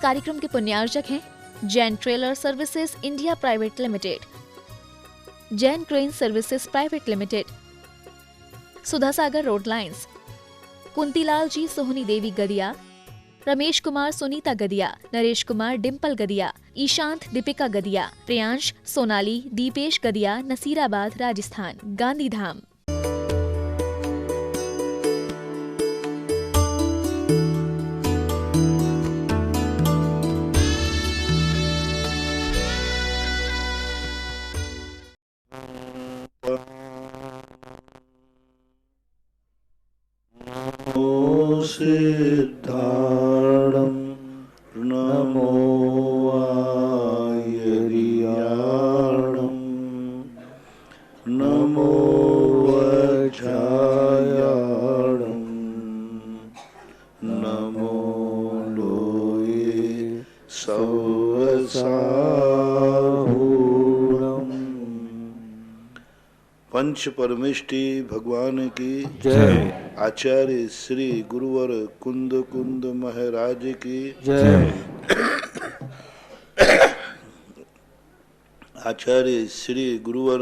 कार्यक्रम के पुण्यार्जक हैं Jain trailer services India private limited, Jain crane services private limited, Sudha Sagar road lines, Kuntilal ji Sohni Devi Gadiya, Ramesh Kumar Sunita Gadiya, Naresh Kumar Dimple Gadiya, Ishant Deepika Gadiya, Priyansh Sonali Deepesh Gadiya, Nasirabad Rajasthan, Gandhidham. सिद्धार्णं नमो आयर्याणं नमो वज्रायाणं नमो लोये सवसाहूणम्। पंच परमेष्टि भगवान की जय। आचार्य श्री गुरुवर कुंद कुंद महाराज की जय। आचार्य श्री गुरुवर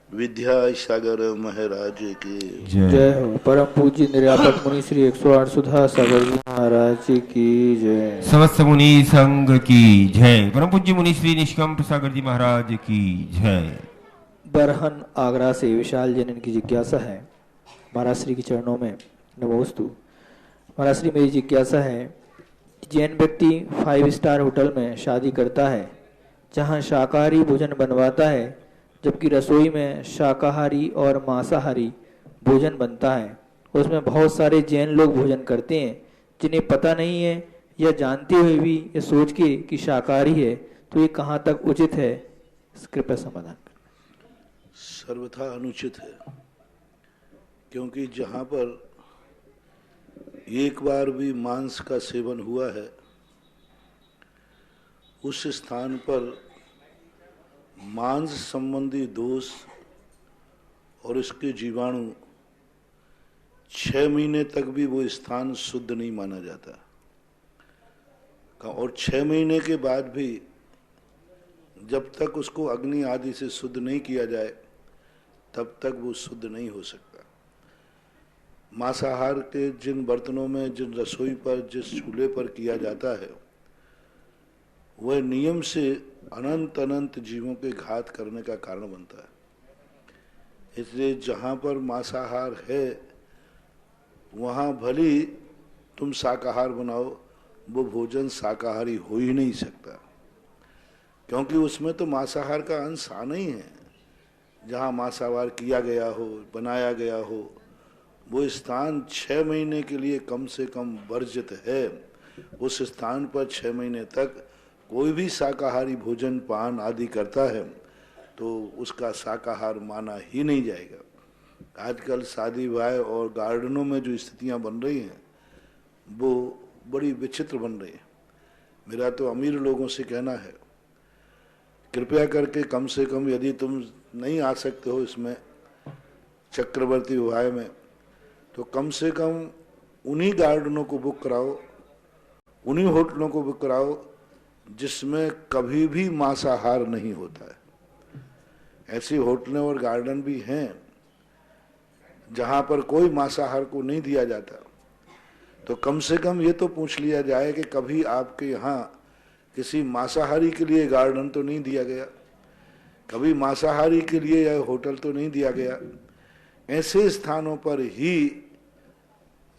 विद्यासागर महाराज की जय हो। परम पूज्य निर्यापक मुनि श्री 108 सुधा सागर जी महाराज की जय। समस्त मुनि संघ की जय। परम पूज्य मुनि श्री निष्कंठ सागर जी महाराज की जय। बरहन आगरा से विशाल जैन की जिज्ञासा है। महाराज श्री के चरणों में नमोस्तु। महाराज श्री, मेरी जिज्ञासा है, जैन व्यक्ति 5 स्टार होटल में शादी करता है जहां शाकाहारी भोजन बनवाता है, जबकि रसोई में शाकाहारी और मांसाहारी भोजन बनता है। उसमें बहुत सारे जैन लोग भोजन करते हैं जिन्हें पता नहीं है या जानते हुए भी ये सोच के कि शाकाहारी है, तो ये कहाँ तक उचित है? कृपया समाधान करें। सर्वथा अनुचित है, क्योंकि जहाँ पर एक बार भी मांस का सेवन हुआ है उस स्थान पर मांस संबंधी दोष और इसके जीवाणु 6 महीने तक भी वो स्थान शुद्ध नहीं माना जाता, और 6 महीने के बाद भी जब तक उसको अग्नि आदि से शुद्ध नहीं किया जाए तब तक वो शुद्ध नहीं हो सकता। मांसाहार के जिन बर्तनों में, जिन रसोई पर, जिस चूल्हे पर किया जाता है, वह नियम से अनंत अनंत जीवों के घात करने का कारण बनता है। इसलिए जहाँ पर मांसाहार है वहाँ भली तुम शाकाहार बनाओ, वो भोजन शाकाहारी हो ही नहीं सकता, क्योंकि उसमें तो मांसाहार का अंश आना ही है। जहाँ मांसाहार किया गया हो, बनाया गया हो, वो स्थान 6 महीने के लिए कम से कम वर्जित है। उस स्थान पर 6 महीने तक कोई भी शाकाहारी भोजन पान आदि करता है तो उसका शाकाहार माना ही नहीं जाएगा। आजकल शादी ब्याह और गार्डनों में जो स्थितियां बन रही हैं वो बड़ी विचित्र बन रही हैं। मेरा तो अमीर लोगों से कहना है, कृपया करके कम से कम, यदि तुम नहीं आ सकते हो इसमें चक्रवर्ती विवाह में, तो कम से कम उन्हीं गार्डनों को बुक कराओ, उन्हीं होटलों को बुक कराओ जिसमें कभी भी मांसाहार नहीं होता है। ऐसी होटलें और गार्डन भी हैं जहां पर कोई मांसाहार को नहीं दिया जाता। तो कम से कम ये तो पूछ लिया जाए कि कभी आपके यहाँ किसी मांसाहारी के लिए गार्डन तो नहीं दिया गया, कभी मांसाहारी के लिए यह होटल तो नहीं दिया गया। ऐसे स्थानों पर ही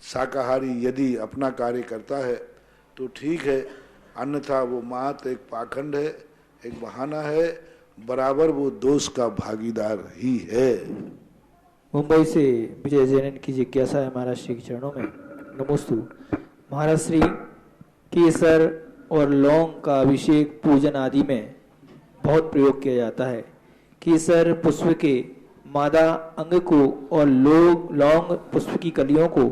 शाकाहारी यदि अपना कार्य करता है तो ठीक है, अन्यथा वो मात्र एक पाखंड है, एक बहाना है, बराबर वो दोष का भागीदार ही है। मुंबई से विजय जैन की जिज्ञासा है महाराज श्री के चरणों में नमोस्तु। महाराज श्री, केसर और लौंग का अभिषेक पूजन आदि में बहुत प्रयोग किया जाता है। केसर पुष्प के मादा अंग को और लौंग पुष्प की कलियों को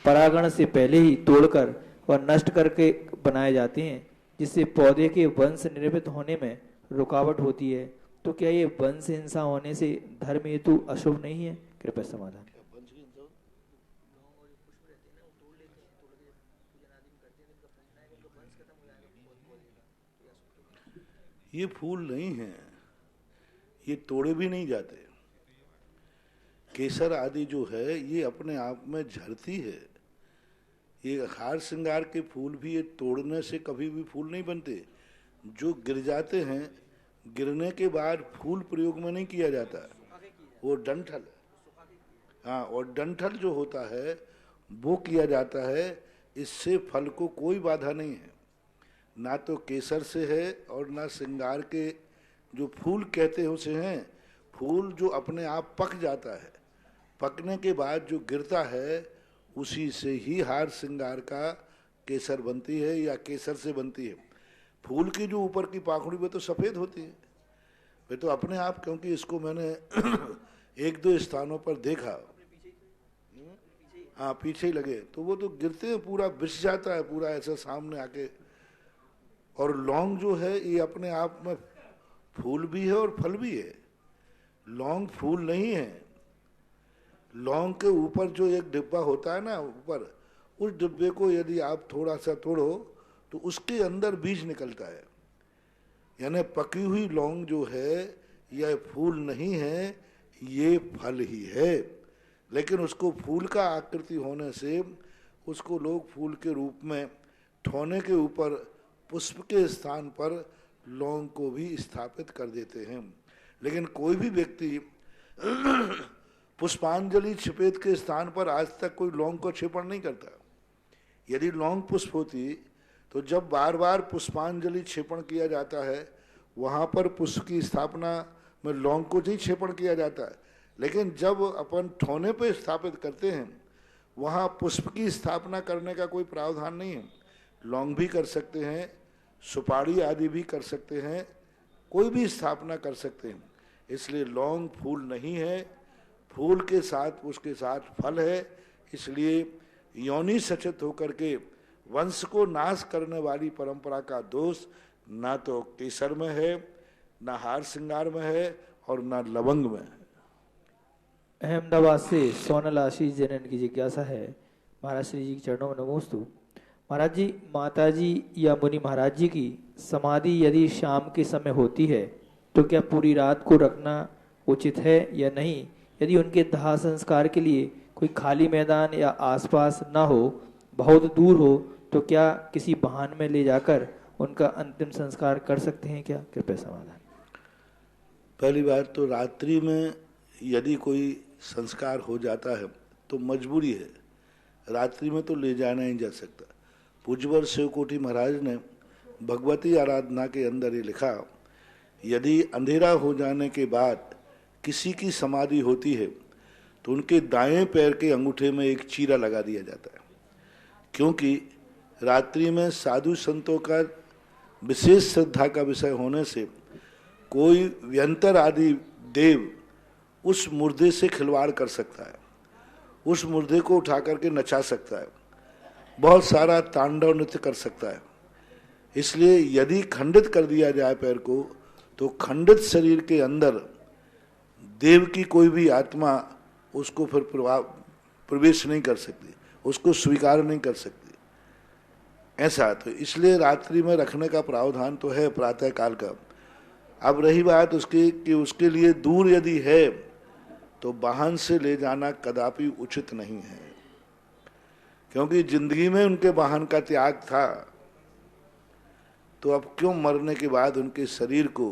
परागण से पहले ही तोड़कर और नष्ट करके बनाए जाते हैं, जिससे पौधे के वंश निर्मित होने में रुकावट होती है। तो क्या ये वंश हिंसा होने से धर्म हेतु अशुभ नहीं है? कृपया समाधान। ये फूल नहीं हैं, ये तोड़े भी नहीं जाते। केसर आदि जो है ये अपने आप में झरती है। ये हार श्रृंगार के फूल भी ये तोड़ने से कभी भी फूल नहीं बनते। जो गिर जाते हैं, गिरने के बाद फूल प्रयोग में नहीं किया जाता, वो डंठल, हाँ, और डंठल जो होता है वो किया जाता है। इससे फल को कोई बाधा नहीं है, ना तो केसर से है और ना श्रृंगार के जो फूल कहते हैं उसे हैं। फूल जो अपने आप पक जाता है, पकने के बाद जो गिरता है उसी से ही हार श्रृंगार का केसर बनती है या केसर से बनती है। फूल की जो ऊपर की पाखुड़ी वो तो सफ़ेद होती है, वे तो अपने आप, क्योंकि इसको मैंने एक दो स्थानों पर देखा, हाँ पीछे ही लगे, तो वो तो गिरते हैं पूरा बिछ जाता है, पूरा ऐसा सामने आके। और लौंग जो है ये अपने आप में फूल भी है और फल भी है। लौंग फूल नहीं है। लौंग के ऊपर जो एक डिब्बा होता है ना ऊपर, उस डिब्बे को यदि आप थोड़ा सा तोड़ो तो उसके अंदर बीज निकलता है। यानी पकी हुई लौंग जो है यह फूल नहीं है, ये फल ही है। लेकिन उसको फूल का आकृति होने से उसको लोग फूल के रूप में ठोने के ऊपर पुष्प के स्थान पर लौंग को भी स्थापित कर देते हैं। लेकिन कोई भी व्यक्ति पुष्पांजलि छिपेद के स्थान पर आज तक कोई लौंग को क्षेपण नहीं करता। यदि लौंग पुष्प होती तो जब बार बार पुष्पांजलि क्षेपण किया जाता है वहाँ पर पुष्प की स्थापना में लौंग को नहीं क्षेपण किया जाता है। लेकिन जब अपन ठोने पे स्थापित करते हैं वहाँ पुष्प की स्थापना करने का कोई प्रावधान नहीं है। लौंग भी कर सकते हैं, सुपारी आदि भी कर सकते हैं, कोई भी स्थापना कर सकते हैं। इसलिए लौंग फूल नहीं है, फूल के साथ उसके साथ फल है। इसलिए योनि सचेत होकर के वंश को नाश करने वाली परंपरा का दोष ना तो केसर में है, ना हार श्रृंगार में है और ना लवंग में है। अहमदाबाद से सोनल आशीष जैन की जिज्ञासा है। महाराज श्री जी के चरणों में नमोस्तु। महाराज जी, माता जी या मुनि महाराज जी की समाधि यदि शाम के समय होती है तो क्या पूरी रात को रखना उचित है या नहीं? यदि उनके दाह संस्कार के लिए कोई खाली मैदान या आसपास ना हो, बहुत दूर हो, तो क्या किसी वाहन में ले जाकर उनका अंतिम संस्कार कर सकते हैं क्या? कृपया समाधान। पहली बात तो रात्रि में यदि कोई संस्कार हो जाता है तो मजबूरी है, रात्रि में तो ले जाना ही जा सकता। पूज्यवर शिवकोटि महाराज ने भगवती आराधना के अंदर ये लिखा, यदि अंधेरा हो जाने के बाद किसी की समाधि होती है तो उनके दाएं पैर के अंगूठे में एक चीरा लगा दिया जाता है। क्योंकि रात्रि में साधु संतों का विशेष श्रद्धा का विषय होने से कोई व्यंतर आदि देव उस मुर्दे से खिलवाड़ कर सकता है, उस मुर्दे को उठा करके नचा सकता है, बहुत सारा तांडव नृत्य कर सकता है। इसलिए यदि खंडित कर दिया जाए पैर को तो खंडित शरीर के अंदर देव की कोई भी आत्मा उसको फिर प्रवेश नहीं कर सकती, उसको स्वीकार नहीं कर सकती। ऐसा तो इसलिए रात्रि में रखने का प्रावधान तो है प्रातः काल का। अब रही बात उसकी कि उसके लिए दूर यदि है तो वाहन से ले जाना कदापि उचित नहीं है, क्योंकि जिंदगी में उनके वाहन का त्याग था, तो अब क्यों मरने के बाद उनके शरीर को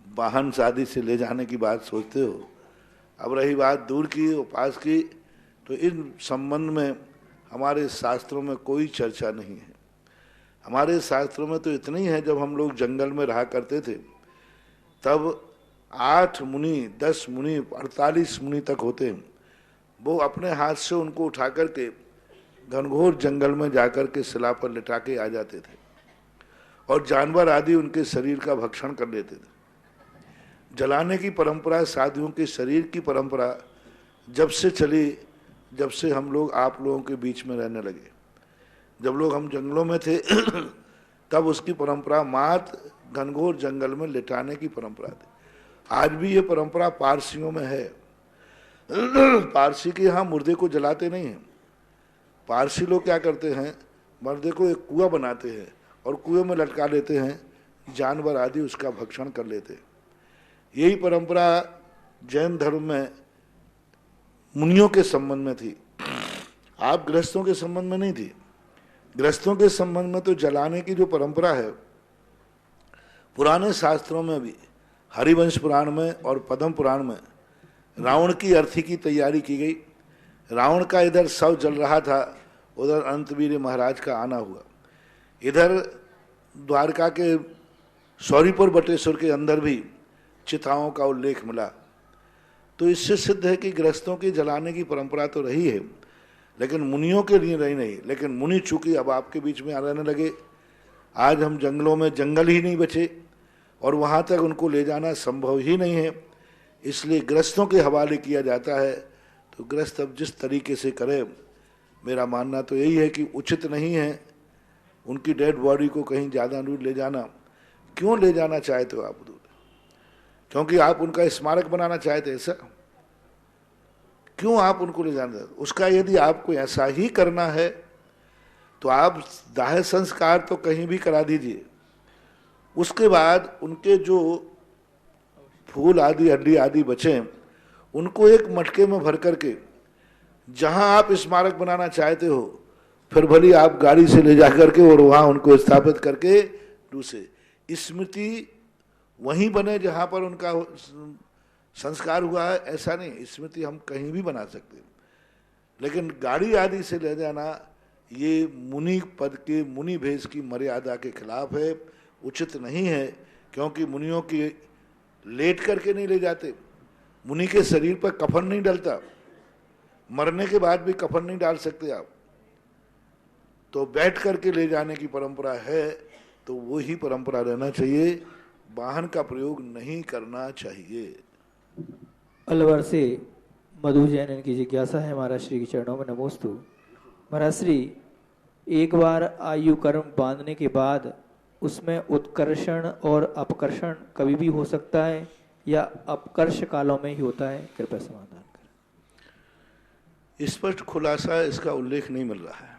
वाहन शादी से ले जाने की बात सोचते हो? अब रही बात दूर की उपास की, तो इन संबंध में हमारे शास्त्रों में कोई चर्चा नहीं है। हमारे शास्त्रों में तो इतना ही है, जब हम लोग जंगल में रहा करते थे तब 8 मुनि, 10 मुनि, 48 मुनि तक होते हैं, वो अपने हाथ से उनको उठा करके घनघोर जंगल में जाकर के शिला पर लिटा के आ जाते थे और जानवर आदि उनके शरीर का भक्षण कर लेते थे। जलाने की परंपरा, साधुओं के शरीर की परंपरा जब से चली, जब से हम लोग आप लोगों के बीच में रहने लगे, जब लोग हम जंगलों में थे तब उसकी परंपरा मात घनघोर जंगल में लिटाने की परंपरा थी। आज भी ये परंपरा पारसियों में है। पारसी के यहाँ मुर्दे को जलाते नहीं हैं। पारसी लोग क्या करते हैं, मुर्दे को एक कुआं बनाते हैं और कुएं में लटका देते हैं, जानवर आदि उसका भक्षण कर लेते। यही परंपरा जैन धर्म में मुनियों के संबंध में थी, आप गृहस्थों के संबंध में नहीं थी। गृहस्थों के संबंध में तो जलाने की जो परंपरा है, पुराने शास्त्रों में भी, हरिवंश पुराण में और पद्म पुराण में रावण की अर्थी की तैयारी की गई। रावण का इधर शव जल रहा था, उधर अनंतवीर्य महाराज का आना हुआ। इधर द्वारका के सौरीपुर बटेश्वर के अंदर भी चिताओं का उल्लेख मिला। तो इससे सिद्ध है कि गृहस्थों की जलाने की परंपरा तो रही है, लेकिन मुनियों के लिए रही नहीं। लेकिन मुनि चूंकि अब आपके बीच में रहने लगे, आज हम जंगलों में जंगल ही नहीं बचे और वहाँ तक उनको ले जाना संभव ही नहीं है, इसलिए गृहस्थों के हवाले किया जाता है। तो गृहस्थ अब जिस तरीके से करे, मेरा मानना तो यही है कि उचित नहीं है उनकी डेड बॉडी को कहीं ज़्यादा दूर ले जाना। क्यों ले जाना चाहते हो आप दूर? क्योंकि आप उनका स्मारक बनाना चाहते ऐसा? क्यों आप उनको ले जाना? उसका यदि आपको ऐसा ही करना है तो आप दाह संस्कार तो कहीं भी करा दीजिए, उसके बाद उनके जो फूल आदि हड्डी आदि बचे उनको एक मटके में भर करके जहां आप स्मारक बनाना चाहते हो, फिर भली आप गाड़ी से ले जा करके और वहां उनको स्थापित करके दूसरे स्मृति वहीं बने जहां पर उनका संस्कार हुआ है। ऐसा नहीं, स्मृति हम कहीं भी बना सकते हैं, लेकिन गाड़ी आदि से ले जाना ये मुनि पद के, मुनि भेष की मर्यादा के खिलाफ है, उचित नहीं है। क्योंकि मुनियों की लेट करके नहीं ले जाते, मुनि के शरीर पर कफन नहीं डलता, मरने के बाद भी कफन नहीं डाल सकते आप, तो बैठ करके ले जाने की परंपरा है, तो वो ही परंपरा रहना चाहिए, वाहन का प्रयोग नहीं करना चाहिए। अलवर से मधु जैन इनकी जिज्ञासा है महाराज श्री के चरणों में नमोस्तु। महाराज श्री, एक बार आयु कर्म बांधने के बाद उसमें उत्कर्षण और अपकर्षण कभी भी हो सकता है या अपकर्ष कालों में ही होता है? कृपया समाधान करें। स्पष्ट खुलासा इसका उल्लेख नहीं मिल रहा है,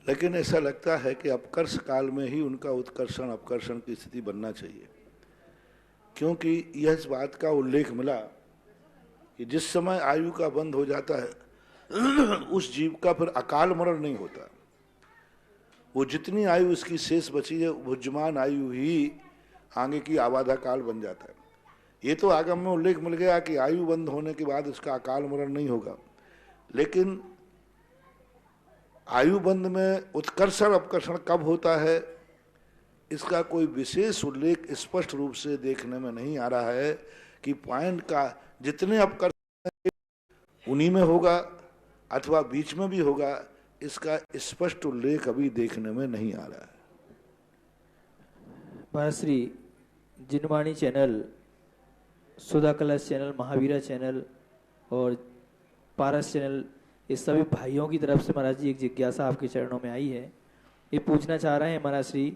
लेकिन ऐसा लगता है कि अपकर्ष काल में ही उनका उत्कर्षण अपकर्षण की स्थिति बनना चाहिए। क्योंकि यह इस बात का उल्लेख मिला कि जिस समय आयु का बंद हो जाता है उस जीव का फिर अकाल मरण नहीं होता। वो जितनी आयु उसकी शेष बची है, भुज्यमान आयु ही आगे की आबादा काल बन जाता है। ये तो आगम में उल्लेख मिल गया कि आयु बंद होने के बाद उसका अकाल मरण नहीं होगा, लेकिन आयु बंद में उत्कर्षण अपकर्षण कब होता है इसका कोई विशेष उल्लेख स्पष्ट रूप से देखने में नहीं आ रहा है कि पॉइंट का जितने अपकर्षण उन्हीं में होगा अथवा बीच में भी होगा, इसका स्पष्ट उल्लेख अभी देखने में नहीं आ रहा है। महाराज श्री, जिनवाणी चैनल, सुधा कलश चैनल, महावीरा चैनल और पारस चैनल, ये सभी भाइयों की तरफ से महाराज जी एक जिज्ञासा आपके चरणों में आई है। ये पूछना चाह रहे हैं महाराज श्री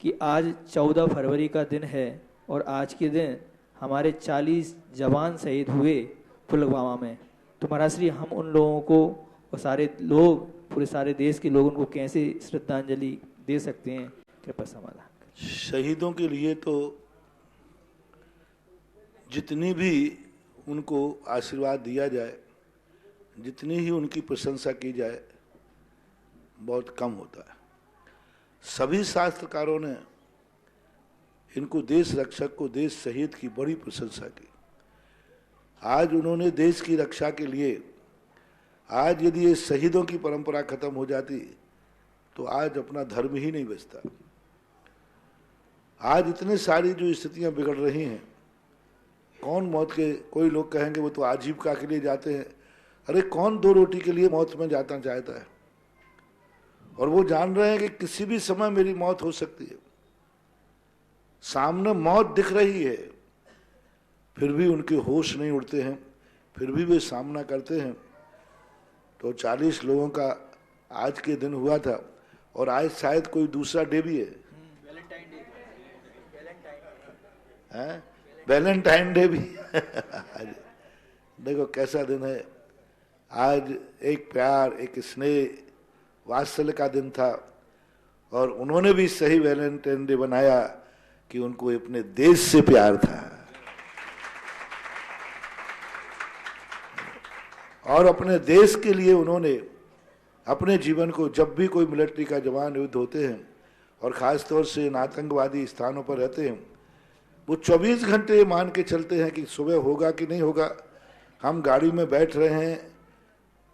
कि आज 14 फरवरी का दिन है और आज के दिन हमारे 40 जवान शहीद हुए पुलवामा में, तो महाराज श्री हम उन लोगों को और सारे लोग, पूरे सारे देश के लोग उनको कैसे श्रद्धांजलि दे सकते हैं? कृपया समाधान करें। शहीदों के लिए तो जितनी भी उनको आशीर्वाद दिया जाए, जितनी ही उनकी प्रशंसा की जाए, बहुत कम होता है। सभी शास्त्रकारों ने इनको देश रक्षक को, देश शहीद की बड़ी प्रशंसा की। आज उन्होंने देश की रक्षा के लिए, आज यदि ये शहीदों की परंपरा खत्म हो जाती तो आज अपना धर्म ही नहीं बचता। आज इतनी सारी जो स्थितियां बिगड़ रही हैं, कौन मौत के, कोई लोग कहेंगे वो तो आजीविका के लिए जाते हैं। अरे कौन 2 रोटी के लिए मौत में जाना चाहता है? और वो जान रहे हैं कि किसी भी समय मेरी मौत हो सकती है, सामने मौत दिख रही है, फिर भी उनके होश नहीं उड़ते हैं, फिर भी वे सामना करते हैं। तो 40 लोगों का आज के दिन हुआ था और आज शायद कोई दूसरा डे भी है, वैलेंटाइन डे भी देखो कैसा दिन है। आज एक प्यार, एक स्नेह, वात्सल्य का दिन था और उन्होंने भी सही वैलेंटाइन डे बनाया कि उनको अपने देश से प्यार था और अपने देश के लिए उन्होंने अपने जीवन को, जब भी कोई मिलिट्री का जवान युद्ध होते हैं और ख़ास तौर से इन आतंकवादी स्थानों पर रहते हैं, वो 24 घंटे मान के चलते हैं कि सुबह होगा कि नहीं होगा, हम गाड़ी में बैठ रहे हैं,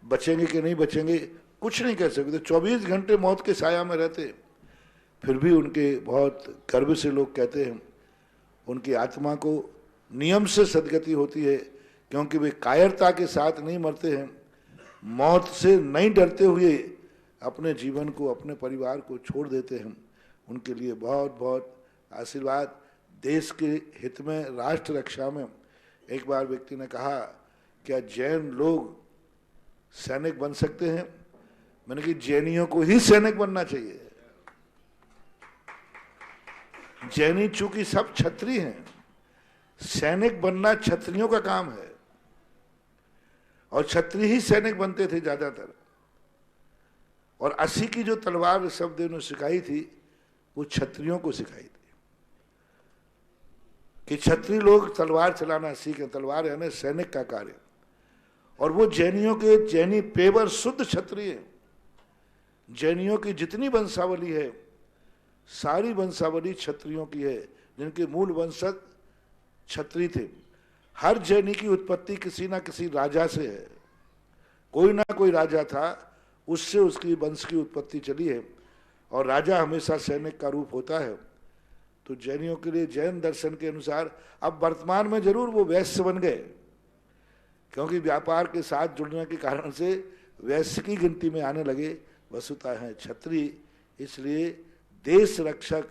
बचेंगे कि नहीं बचेंगे, कुछ नहीं कह सकते। 24 घंटे मौत के साया में रहते, फिर भी उनके बहुत गर्व से लोग कहते हैं उनकी आत्मा को नियम से सदगति होती है, क्योंकि वे कायरता के साथ नहीं मरते हैं, मौत से नहीं डरते हुए अपने जीवन को, अपने परिवार को छोड़ देते हैं। उनके लिए बहुत बहुत आशीर्वाद। देश के हित में, राष्ट्र रक्षा में, एक बार व्यक्ति ने कहा, क्या जैन लोग सैनिक बन सकते हैं? मैंने कहा जैनियों को ही सैनिक बनना चाहिए। जैनी चूंकि सब क्षत्रिय हैं, सैनिक बनना क्षत्रियों का काम है और क्षत्रिय ही सैनिक बनते थे ज्यादातर। और 80 की जो तलवार शब्द उन्होंने सिखाई थी वो क्षत्रियों को सिखाई थी कि क्षत्रिय लोग तलवार चलाना सीखें। तलवार है ना सैनिक का कार्य। और वो जैनियों के, जैनी पेवर शुद्ध क्षत्रिय, जैनियों की जितनी वंशावली है सारी वंशावली क्षत्रियों की है, जिनके मूल वंशज क्षत्रिय थे। हर जैनी की उत्पत्ति किसी ना किसी राजा से है, कोई ना कोई राजा था, उससे उसकी वंश की उत्पत्ति चली है। और राजा हमेशा सैनिक का रूप होता है। तो जैनियों के लिए जैन दर्शन के अनुसार अब वर्तमान में जरूर वो वैश्य बन गए, क्योंकि व्यापार के साथ जुड़ने के कारण से वैश्य की गिनती में आने लगे, वसुता है क्षत्रिय। इसलिए देश रक्षक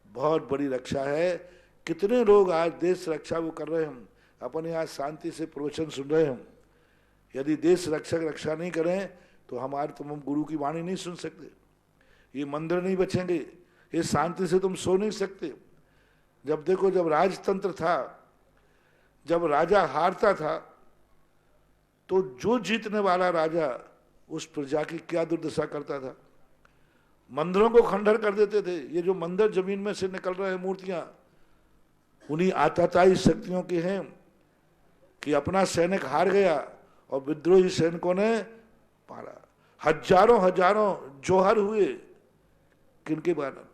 बहुत बड़ी रक्षा है। कितने लोग आज देश रक्षा वो कर रहे हैं, अपने यहाँ शांति से प्रवचन सुन रहे हैं। यदि देश रक्षक रक्षा नहीं करें तो हमारे, तुम हम गुरु की वाणी नहीं सुन सकते, ये मंदिर नहीं बचेंगे, ये शांति से तुम सो नहीं सकते। जब देखो, जब राजतंत्र था, जब राजा हारता था तो जो जीतने वाला राजा उस प्रजा की क्या दुर्दशा करता था, मंदिरों को खंडहर कर देते थे। ये जो मंदिर जमीन में से निकल रहे हैं मूर्तियां, उन्हीं आतताई शक्तियों के हैं कि अपना सैनिक हार गया और विद्रोही सैनिकों ने मारा। हजारों हजारों जोहर हुए, किनके कारण,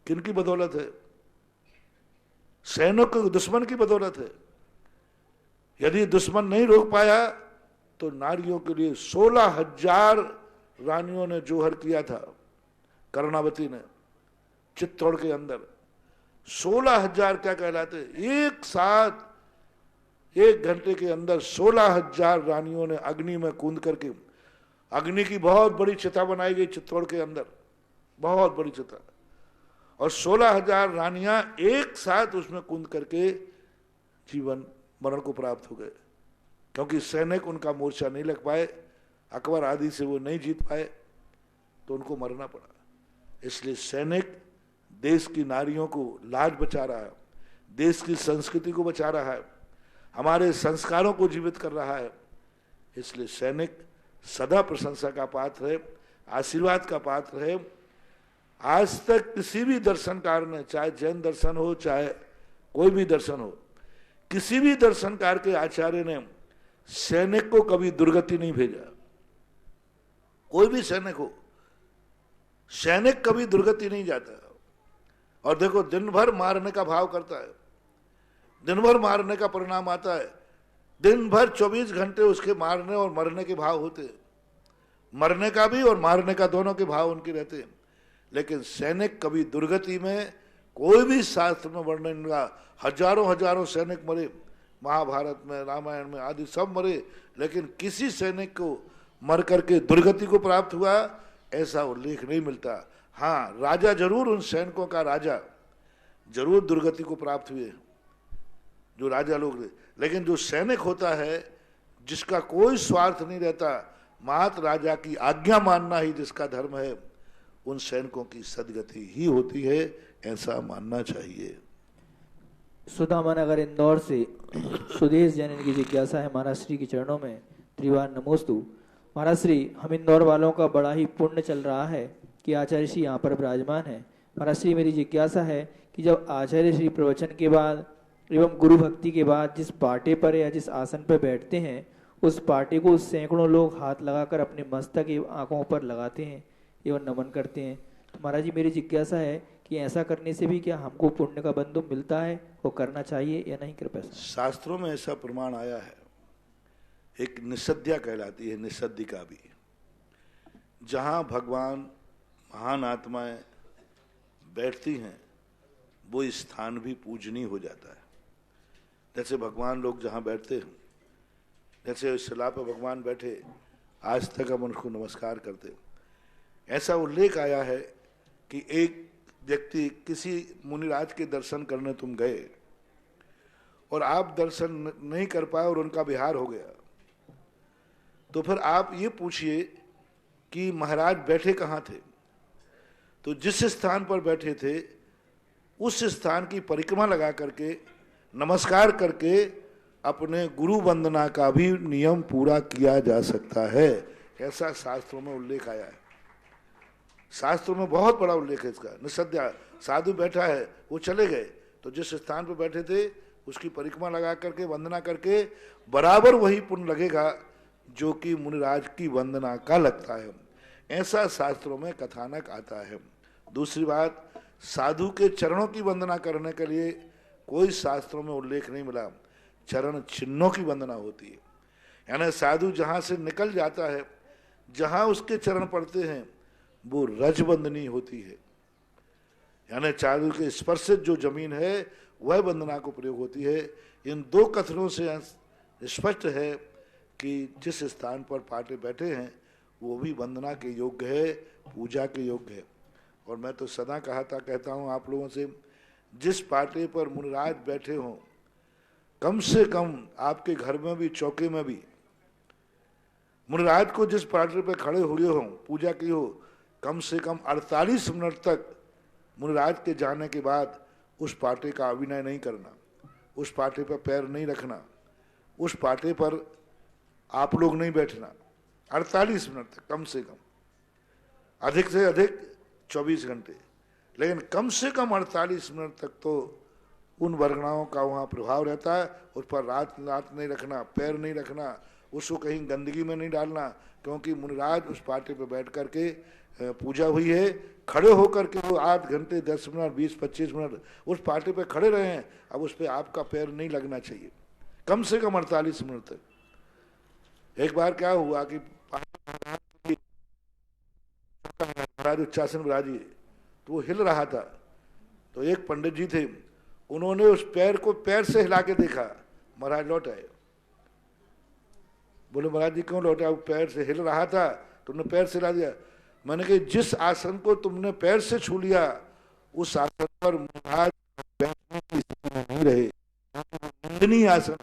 किनकी बदौलत है? सैनिक दुश्मन की बदौलत है। यदि दुश्मन नहीं रोक पाया तो नारियों के लिए 16,000 रानियों ने जोहर किया था। कर्णावती ने चित्तौड़ के अंदर 16,000 क्या कहलाते, एक साथ 1 घंटे के अंदर 16,000 रानियों ने अग्नि में कूद करके, अग्नि की बहुत बड़ी चिता बनाई गई चित्तौड़ के अंदर, बहुत बड़ी चिता, और 16,000 रानियां एक साथ उसमें कूद करके जीवन मरण को प्राप्त हो गए, क्योंकि सैनिक उनका मोर्चा नहीं लग पाए, अकबर आदि से वो नहीं जीत पाए तो उनको मरना पड़ा। इसलिए सैनिक देश की नारियों को लाज बचा रहा है, देश की संस्कृति को बचा रहा है, हमारे संस्कारों को जीवित कर रहा है। इसलिए सैनिक सदा प्रशंसा का पात्र है, आशीर्वाद का पात्र है। आज तक किसी भी दर्शनकार ने, चाहे जैन दर्शन हो चाहे कोई भी दर्शन हो, किसी भी दर्शनकार के आचार्य ने सैनिक को कभी दुर्गति नहीं भेजा। कोई भी सैनिक हो, सैनिक कभी दुर्गति नहीं जाता। और देखो, दिन भर मारने का भाव करता है, दिन भर मारने का परिणाम आता है, दिन भर 24 घंटे उसके मारने और मरने के भाव होते, मरने का भी और मारने का दोनों के भाव उनके रहते हैं। लेकिन सैनिक कभी दुर्गति में, कोई भी शास्त्र में वर्णन नहीं हुआ। हजारों हजारों सैनिक मरे, महाभारत में, रामायण में आदि सब मरे, लेकिन किसी सैनिक को मर करके दुर्गति को प्राप्त हुआ ऐसा उल्लेख नहीं मिलता। हाँ, राजा जरूर, उन सैनिकों का राजा जरूर दुर्गति को प्राप्त हुए, जो राजा लोग थे। लेकिन जो सैनिक होता है, जिसका कोई स्वार्थ नहीं रहता, मात्र राजा की आज्ञा मानना ही जिसका धर्म है, उन सैनिकों की सदगति ही होती है, ऐसा मानना चाहिए। सुदामा नगर इंदौर से सुदेश जैन की जिज्ञासा है महाराज श्री के चरणों में त्रिवार नमोस्तु। महाराज श्री, हम इंदौर वालों का बड़ा ही पुण्य चल रहा है कि आचार्य श्री यहाँ पर विराजमान है। महाराज श्री, मेरी जिज्ञासा है कि जब आचार्य श्री प्रवचन के बाद एवं गुरु भक्ति के बाद जिस पाटे पर या जिस आसन पर बैठते हैं, उस पाटे को सैकड़ों लोग हाथ लगाकर अपने मस्तक एवं आंखों पर लगाते हैं एवं नमन करते हैं। तो महाराज जी, मेरी जिज्ञासा है कि ऐसा करने से भी क्या हमको पुण्य का बंधु मिलता है, वो करना चाहिए या नहीं? कृपया। शास्त्रों में ऐसा प्रमाण आया है, एक निषद्या कहलाती है, निषद्यिका भी, जहाँ भगवान महान आत्माएं बैठती हैं वो स्थान भी पूजनीय हो जाता है। जैसे भगवान लोग जहाँ बैठते हैं, जैसे शिला पर भगवान बैठे, आज तक हम उनको नमस्कार करते हैं। ऐसा उल्लेख आया है कि एक व्यक्ति किसी मुनिराज के दर्शन करने तुम गए और आप दर्शन नहीं कर पाए और उनका विहार हो गया, तो फिर आप ये पूछिए कि महाराज बैठे कहाँ थे। तो जिस स्थान पर बैठे थे उस स्थान की परिक्रमा लगा करके नमस्कार करके अपने गुरु वंदना का भी नियम पूरा किया जा सकता है। ऐसा शास्त्रों में उल्लेख आया है। शास्त्रों में बहुत बड़ा उल्लेख है इसका। निषद्या, साधु बैठा है, वो चले गए तो जिस स्थान पर बैठे थे उसकी परिक्रमा लगा करके वंदना करके बराबर वही पुण्य लगेगा जो कि मुनिराज की वंदना का लगता है। ऐसा शास्त्रों में कथानक आता है। दूसरी बात, साधु के चरणों की वंदना करने के लिए कोई शास्त्रों में उल्लेख नहीं मिला। चरण चिन्हों की वंदना होती है, यानी साधु जहाँ से निकल जाता है, जहाँ उसके चरण पड़ते हैं वो रजवंदनी होती है, यानी साधु के स्पर्शित जो जमीन है वह वंदना को प्रयोग होती है। इन दो कथनों से स्पष्ट है कि जिस स्थान पर पाटे बैठे हैं वो भी वंदना के योग्य है, पूजा के योग्य है। और मैं तो सदा कहता हूँ आप लोगों से, जिस पाटे पर मुनिराज बैठे हों, कम से कम आपके घर में भी, चौके में भी, मुनिराज को जिस पाटे पर खड़े हुए हों, पूजा की हो, कम से कम 48 मिनट तक मुनिराज के जाने के बाद उस पाटे का अभिनय नहीं करना, उस पाटे पर पैर नहीं रखना, उस पाटे पर आप लोग नहीं बैठना। 48 मिनट तक कम से कम, अधिक से अधिक 24 घंटे, लेकिन कम से कम 48 मिनट तक तो उन वर्गणाओं का वहाँ प्रभाव रहता है। उस पर रात नहीं रखना, पैर नहीं रखना, उसको कहीं गंदगी में नहीं डालना, क्योंकि मुनिराज उस पाटे पर बैठ करके पूजा हुई है। खड़े होकर के वो 8 घंटे 10 मिनट 20-25 मिनट उस पाटे पे खड़े रहे हैं, अब उस पर आपका पैर नहीं लगना चाहिए, कम से कम 48 मिनट तक। एक बार क्या हुआ कि महाराज उच्चासन विराजी, तो वो हिल रहा था, तो एक पंडित जी थे, उन्होंने उस पैर को पैर से हिला के देखा, महाराज लौट आए। बोले महाराज जी क्यों लौटा? वो पैर से हिल रहा था, तुमने पैर से हिला दिया। मैंने कहा जिस आसन को तुमने पैर से छू लिया उस आसन पर महाराज बैठने की स्थिति में नहीं रहे, निंदनीय आसन।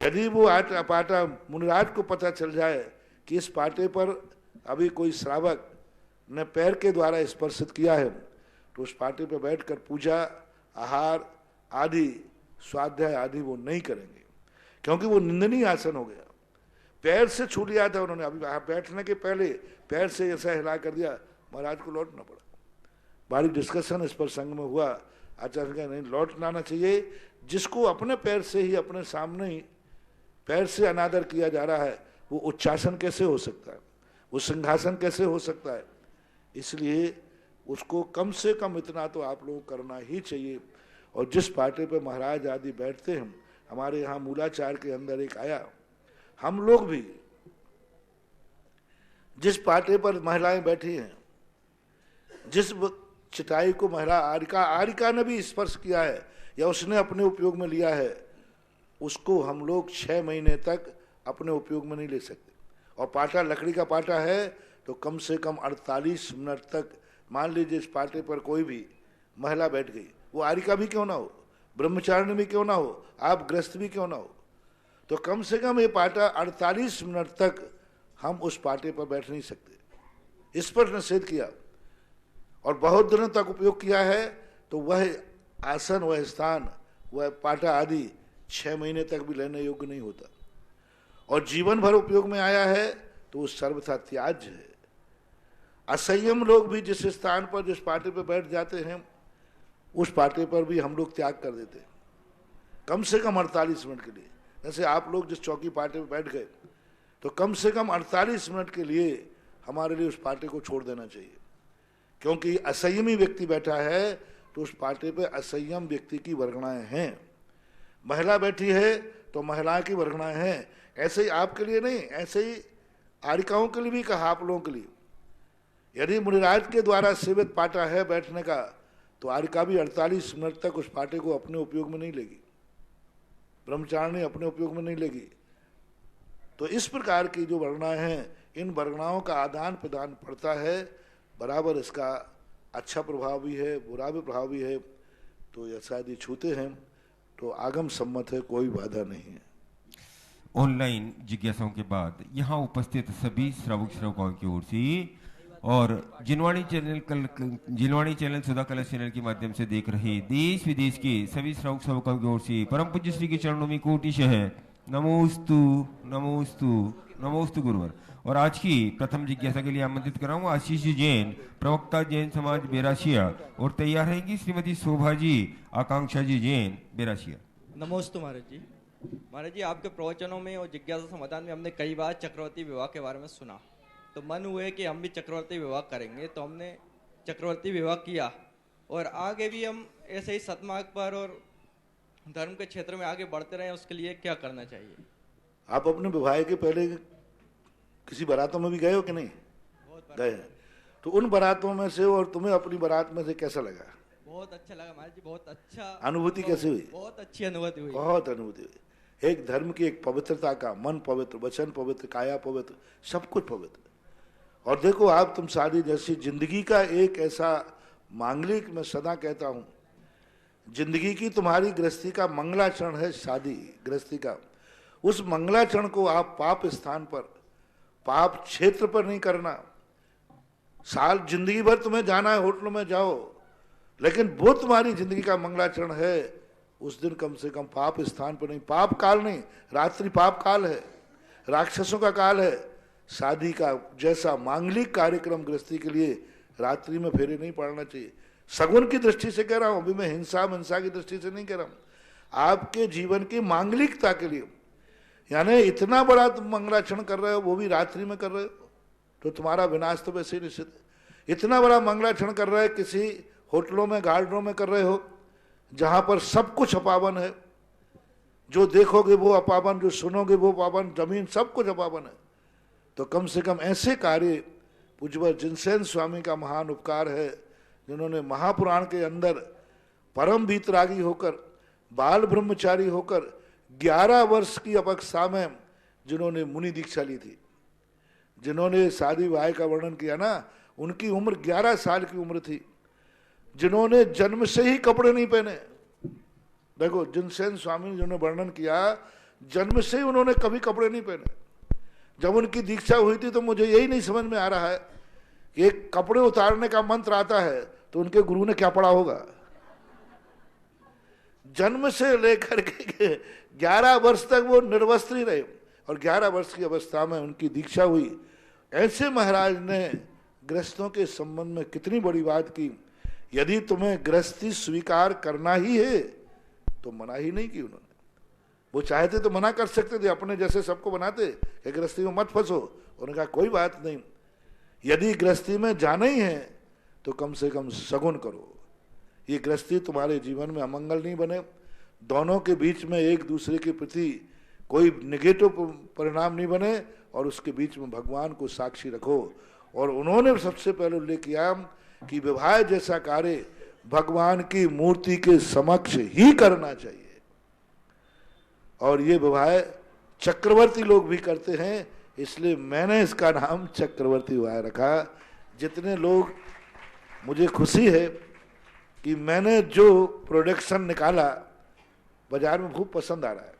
यदि वो पाटा मुनिराज को पता चल जाए कि इस पाटे पर अभी कोई श्रावक ने पैर के द्वारा स्पर्शित किया है, तो उस पाटे पर बैठकर पूजा, आहार आदि, स्वाध्याय आदि वो नहीं करेंगे, क्योंकि वो निंदनीय आसन हो गया। पैर से छू लिया था उन्होंने, अभी बैठने के पहले पैर से ऐसा हिला कर दिया, महाराज को लौटना पड़ा। बड़ी डिस्कशन इस पर संघ में हुआ। आचार्य का नहीं, लौटना आना चाहिए। जिसको अपने पैर से ही, अपने सामने ही पैर से अनादर किया जा रहा है, वो उच्चासन कैसे हो सकता है, वो सिंहासन कैसे हो सकता है? इसलिए उसको कम से कम इतना तो आप लोग करना ही चाहिए। और जिस पाटे पे महाराज आदि बैठते हैं, हमारे यहाँ मूलाचार के अंदर एक आया, हम लोग भी जिस पाटे पर महिलाएं बैठी हैं, जिस चटाई को महिला आरिका ने भी स्पर्श किया है या उसने अपने उपयोग में लिया है, उसको हम लोग 6 महीने तक अपने उपयोग में नहीं ले सकते। और पाटा लकड़ी का पाटा है तो कम से कम 48 मिनट तक, मान लीजिए इस पाटे पर कोई भी महिला बैठ गई, वो आरिका भी क्यों ना हो, ब्रह्मचारिणी भी क्यों ना हो, आप गृहस्थ भी क्यों ना हो, तो कम से कम ये पाटा 48 मिनट तक हम उस पाटे पर बैठ नहीं सकते। इस पर निषेध किया और बहुत दिनों तक उपयोग किया है। तो वह आसन, वह स्थान, वह पाटा आदि 6 महीने तक भी लेने योग्य नहीं होता। और जीवन भर उपयोग में आया है तो वो सर्वथा त्याज्य है। असंयम लोग भी जिस स्थान पर जिस पार्टी पर बैठ जाते हैं उस पार्टी पर भी हम लोग त्याग कर देते हैं, कम से कम 48 मिनट के लिए। जैसे आप लोग जिस चौकी पार्टी पर बैठ गए तो कम से कम 48 मिनट के लिए हमारे लिए उस पार्टी को छोड़ देना चाहिए, क्योंकि असंयमी व्यक्ति बैठा है तो उस पार्टी पे असंयम व्यक्ति की वर्गणाएं हैं। महिला बैठी है तो महिलाओं की वर्गणाएं हैं। ऐसे ही आपके लिए नहीं, ऐसे ही आरिकाओं के लिए भी कहा, आप लोगों के लिए। यदि मुनिराज के द्वारा सेवित पाटा है बैठने का तो आरिका भी 48 मिनट तक उस पाटे को अपने उपयोग में नहीं लेगी, ब्रह्मचारिणी अपने उपयोग में नहीं लेगी। तो इस प्रकार की जो वर्गणाएं हैं, इन वर्गणाओं का आदान प्रदान पड़ता है, बराबर इसका अच्छा प्रभाव भी है, बुरा भी प्रभाव भी है। तो ऐसा यदि छूते हैं तो आगम सम्मत है, कोई बाधा नहीं है। ऑनलाइन जिज्ञासाओं के बाद यहाँ उपस्थित सभी श्रावक श्रावकाओं की ओर से और जिनवाणी चैनल सुधा कलश चैनल के माध्यम से देख रहे देश विदेश के सभी श्रावक श्रावकाओं की ओर से परम पूज्य श्री के चरणों में कोटिश है नमोस्तु नमोस्तु नमोस्तु गुरुवर। और आज की प्रथम जिज्ञासा के लिए आमंत्रित कराऊं आशीष जी जैन, प्रवक्ता जैन समाज बेराशिया, और तैयार रहेंगी श्रीमती शोभा जी आकांक्षा जी जैन बेराशिया। नमोस्तु महाराज जी। महाराज जी, आपके प्रवचनों में और जिज्ञासा समाधान में हमने कई बार चक्रवर्ती विवाह के बारे में सुना, तो मन हुए कि हम भी चक्रवर्ती विवाह करेंगे, तो हमने चक्रवर्ती विवाह किया और आगे भी हम ऐसे ही सतमार्ग पर और धर्म के क्षेत्र में आगे बढ़ते रहे। उसके लिए क्या करना चाहिए? आप अपने विवाह के पहले किसी बारातों में भी गए हो कि नहीं? गए हैं। तो उन बारातों में से और तुम्हें अपनी बारात में से कैसा लगा? बहुत अच्छा लगा महाराज जी, बहुत अच्छा। अनुभूति कैसी हुई? बहुत अच्छी अनुभूति हुई। बहुत अनुभूति हुई। एक धर्म की एक पवित्रता का, मन पवित्र, वचन पवित्र, काया पवित्र, सब कुछ पवित्र। और देखो आप, तुम शादी जैसी जिंदगी का एक ऐसा मांगलिक, मैं सदा कहता हूं, जिंदगी की तुम्हारी गृहस्थी का मंगलाचरण है शादी, गृहस्थी का। उस मंगलाचरण को आप पाप स्थान पर, पाप क्षेत्र पर नहीं करना। साल जिंदगी भर तुम्हें जाना है, होटलों में जाओ, लेकिन वो तुम्हारी जिंदगी का मंगलाचरण है, उस दिन कम से कम पाप स्थान पर नहीं। पाप काल नहीं, रात्रि पाप काल है, राक्षसों का काल है। शादी का जैसा मांगलिक कार्यक्रम गृहस्थी के लिए रात्रि में फेरे नहीं पड़ना चाहिए। सगुन की दृष्टि से कह रहा हूं, अभी मैं हिंसा हिंसा की दृष्टि से नहीं कह रहा हूं, आपके जीवन की मांगलिकता के लिए। यानी इतना बड़ा तुम मंगलाचरण कर रहे हो, वो भी रात्रि में कर रहे हो, तो तुम्हारा विनाश तो वैसे ही निश्चित है। इतना बड़ा मंगलाचरण कर रहे हो, किसी होटलों में, गार्डनों में कर रहे हो, जहां पर सब कुछ अपावन है, जो देखोगे वो अपावन, जो सुनोगे वो अपावन, जमीन सब कुछ अपावन है। तो कम से कम ऐसे कार्य, पूज्यवर जिनसेन स्वामी का महान उपकार है, जिन्होंने महापुराण के अंदर परम वीतरागी होकर, बाल ब्रह्मचारी होकर 11 वर्ष की अवस्था में जिन्होंने मुनि दीक्षा ली थी, जिन्होंने शादी विवाह का वर्णन किया ना, उनकी उम्र 11 साल की उम्र थी, जिन्होंने जन्म से ही कपड़े नहीं पहने। देखो जिनसेन स्वामी ने जिन्होंने वर्णन किया, जन्म से ही उन्होंने कभी कपड़े नहीं पहने। जब उनकी दीक्षा हुई थी तो मुझे यही नहीं समझ में आ रहा है कि एक कपड़े उतारने का मंत्र आता है तो उनके गुरु ने क्या पढ़ा होगा। जन्म से लेकर के 11 वर्ष तक वो निर्वस्त्र ही रहे और 11 वर्ष की अवस्था में उनकी दीक्षा हुई। ऐसे महाराज ने गृहस्थों के संबंध में कितनी बड़ी बात की। यदि तुम्हें गृहस्थी स्वीकार करना ही है तो मना ही नहीं की उन्होंने। वो चाहते तो मना कर सकते थे, अपने जैसे सबको बनाते कि गृहस्थी में मत फंसो। उन्होंने कहा कोई बात नहीं, यदि गृहस्थी में जाना ही है तो कम से कम सगुन करो। ये गृहस्थी तुम्हारे जीवन में अमंगल नहीं बने, दोनों के बीच में एक दूसरे के प्रति कोई निगेटिव परिणाम नहीं बने, और उसके बीच में भगवान को साक्षी रखो। और उन्होंने सबसे पहले उल्लेख किया कि विवाह जैसा कार्य भगवान की मूर्ति के समक्ष ही करना चाहिए। और ये विवाह चक्रवर्ती लोग भी करते हैं, इसलिए मैंने इसका नाम चक्रवर्ती विवाह रखा। जितने लोग, मुझे खुशी है कि मैंने जो प्रोडक्शन निकाला बाजार में खूब पसंद आ रहा है।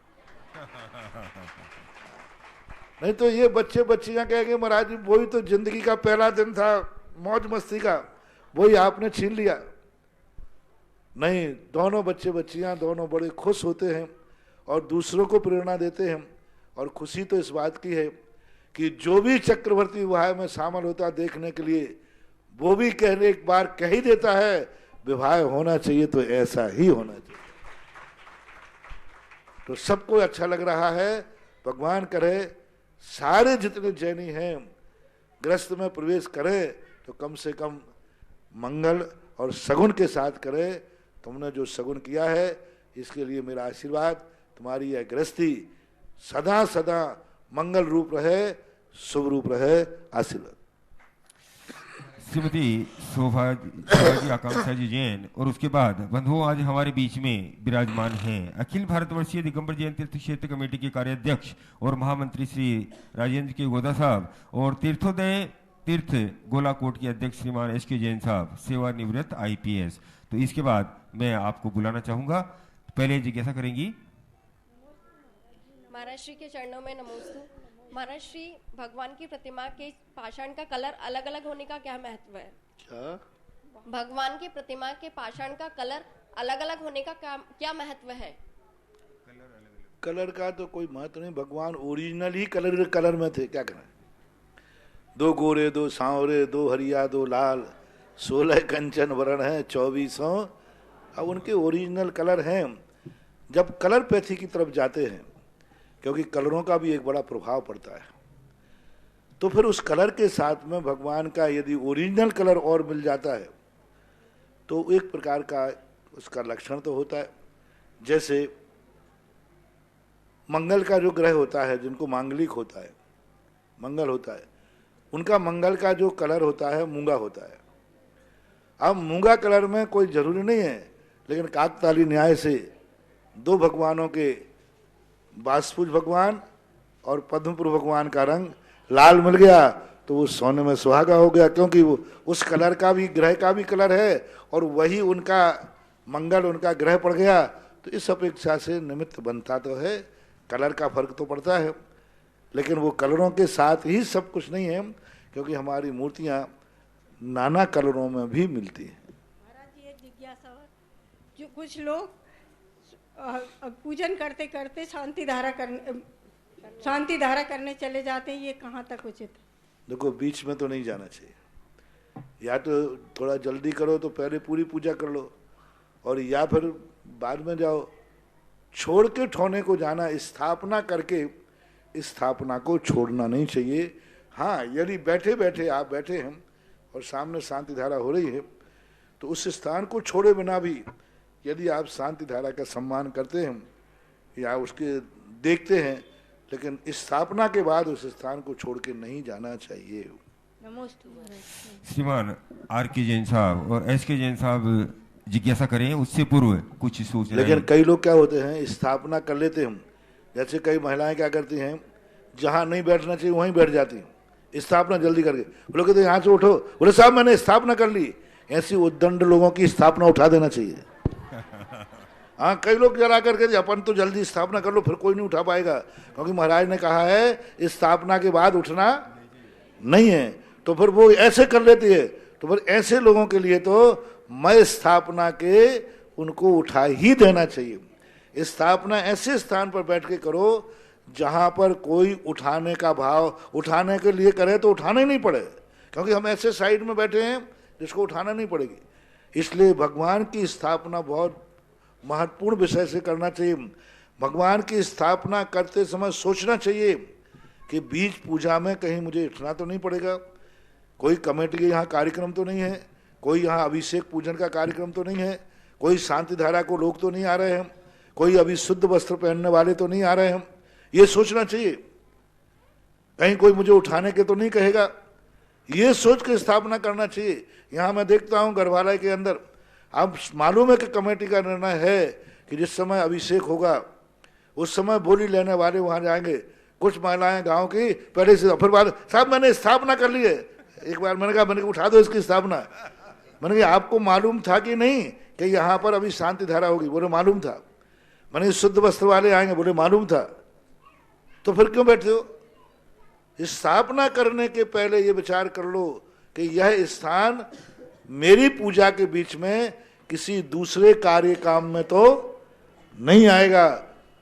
नहीं तो ये बच्चे बच्चियां कहेंगे महाराज जी वही तो जिंदगी का पहला दिन था मौज मस्ती का, वही आपने छीन लिया। नहीं, दोनों बच्चे बच्चियां दोनों बड़े खुश होते हैं और दूसरों को प्रेरणा देते हैं। और खुशी तो इस बात की है कि जो भी चक्रवर्ती विवाह में शामिल होता देखने के लिए, वो भी कहने एक बार कह ही देता है विवाह होना चाहिए तो ऐसा ही होना चाहिए। तो सबको अच्छा लग रहा है। भगवान करे सारे जितने जैनी हैं गृहस्थ में प्रवेश करें तो कम से कम मंगल और सगुन के साथ करें। तुमने जो सगुन किया है इसके लिए मेरा आशीर्वाद। तुम्हारी यह गृहस्थी सदा सदा मंगल रूप रहे, शुभ रूप रहे। आशीर्वाद। श्रीमती शोभाजी आकांक्षा जी जैन और उसके बाद बंधुओं आज हमारे बीच में विराजमान हैं अखिल भारतवर्षीय दिगंबर जैन तीर्थ क्षेत्र कमेटी के कार्याध्यक्ष और महामंत्री श्री राजेंद्र के गोदा साहब और तीर्थोदय तीर्थ गोलाकोट के अध्यक्ष श्रीमान एस के जैन साहब सेवानिवृत्त IPS। तो इसके बाद मैं आपको बुलाना चाहूंगा। पहले जिज्ञासा करेंगी। महाराज श्री के चरणों में नमोस्तु। महाराज श्री, भगवान की प्रतिमा के पाषाण का कलर अलग अलग होने का क्या महत्व है? क्या? भगवान की प्रतिमा के पाषाण का कलर अलग अलग होने का क्या महत्व है? कलर का तो कोई महत्व नहीं। भगवान ओरिजिनल ही कलर में थे। क्या करें? 2 गोरे 2 सांवरे 2 हरिया 2 लाल 16 कंचन वर्ण है 2400। अब उनके ओरिजिनल कलर हैं। जब कलर पैथी की तरफ जाते हैं, क्योंकि कलरों का भी एक बड़ा प्रभाव पड़ता है, तो फिर उस कलर के साथ में भगवान का यदि ओरिजिनल कलर और मिल जाता है तो एक प्रकार का उसका लक्षण तो होता है। जैसे मंगल का जो ग्रह होता है, जिनको मांगलिक होता है, मंगल होता है, उनका मंगल का जो कलर होता है मूंगा होता है। अब मूंगा कलर में कोई जरूरी नहीं है, लेकिन काकताली न्याय से 2 भगवानों के बासपुज भगवान और पद्मपुर भगवान का रंग लाल मिल गया तो वो सोने में सुहागा हो गया, क्योंकि वो उस कलर का भी ग्रह का भी कलर है और वही उनका मंगल उनका ग्रह पड़ गया। तो इस अपेक्षा से निमित्त बनता तो है, कलर का फर्क तो पड़ता है, लेकिन वो कलरों के साथ ही सब कुछ नहीं है, क्योंकि हमारी मूर्तियाँ नाना कलरों में भी मिलती हैं। महाराज ये जिज्ञासा, जो कुछ लोग पूजन करते करते शांति धारा करने चले जाते हैं, ये कहाँ तक उचित है? देखो, बीच में तो नहीं जाना चाहिए। या तो थोड़ा जल्दी करो तो पहले पूरी पूजा कर लो, और या फिर बाद में जाओ। छोड़ के ठोने को जाना, स्थापना करके स्थापना को छोड़ना नहीं चाहिए। हाँ, यदि बैठे बैठे आप बैठे हैं और सामने शांति धारा हो रही है तो उस स्थान को छोड़े बिना भी यदि आप शांति धारा का सम्मान करते हैं या उसके देखते हैं, लेकिन स्थापना के बाद उस स्थान को छोड़ के नहीं जाना चाहिए। श्रीमान R.K. जैन साहब और S.K. जैन साहब जिज्ञासा करें उससे पूर्व कुछ सोच रहे हैं। लेकिन कई लोग क्या होते हैं, स्थापना कर लेते हैं। जैसे कई महिलाएं क्या करती हैं, जहां नहीं बैठना चाहिए वहीं बैठ जाती हैं स्थापना जल्दी करके। वो लोग कहते हैं यहाँ से उठो, बोले साहब मैंने स्थापना कर ली। ऐसी उद्दंड लोगों की स्थापना उठा देना चाहिए। हाँ, कई लोग जरा करके अपन तो जल्दी स्थापना कर लो, फिर कोई नहीं उठा पाएगा, क्योंकि महाराज ने कहा है स्थापना के बाद उठना नहीं है। तो फिर वो ऐसे कर लेती है। तो फिर ऐसे लोगों के लिए तो मैं स्थापना के उनको उठा ही देना चाहिए। स्थापना ऐसे स्थान पर बैठ के करो जहां पर कोई उठाने का भाव, उठाने के लिए करे तो उठाना ही नहीं पड़े, क्योंकि हम ऐसे साइड में बैठे हैं जिसको उठाना नहीं पड़ेगी। इसलिए भगवान की स्थापना बहुत महत्वपूर्ण विषय से करना चाहिए। भगवान की स्थापना करते समय सोचना चाहिए कि बीच पूजा में कहीं मुझे उठना तो नहीं पड़ेगा, कोई कमेटी के यहाँ कार्यक्रम तो नहीं है, कोई यहाँ अभिषेक पूजन का कार्यक्रम तो नहीं है, कोई शांति धारा को लोग तो नहीं आ रहे हैं, कोई अभी शुद्ध वस्त्र पहनने वाले तो नहीं आ रहे हैं। ये सोचना चाहिए, कहीं कोई मुझे उठाने के तो नहीं कहेगा, ये सोच के स्थापना करना चाहिए। यहाँ मैं देखता हूँ गर्भालय के अंदर, अब मालूम है कि कमेटी का निर्णय है कि जिस समय अभिषेक होगा उस समय बोली लेने वाले वहाँ जाएंगे। कुछ महिलाएं गांव की पहले से, फिर बाद साहब मैंने स्थापना कर ली है। एक बार मैंने कहा उठा दो इसकी स्थापना। मैंने कहा आपको मालूम था कि नहीं कि यहाँ पर अभी शांति धारा होगी? बोले मालूम था। मैंने शुद्ध वस्त्र वाले आएंगे? बोले मालूम था। तो फिर क्यों बैठे हो? स्थापना करने के पहले ये विचार कर लो कि यह स्थान मेरी पूजा के बीच में किसी दूसरे कार्य काम में तो नहीं आएगा,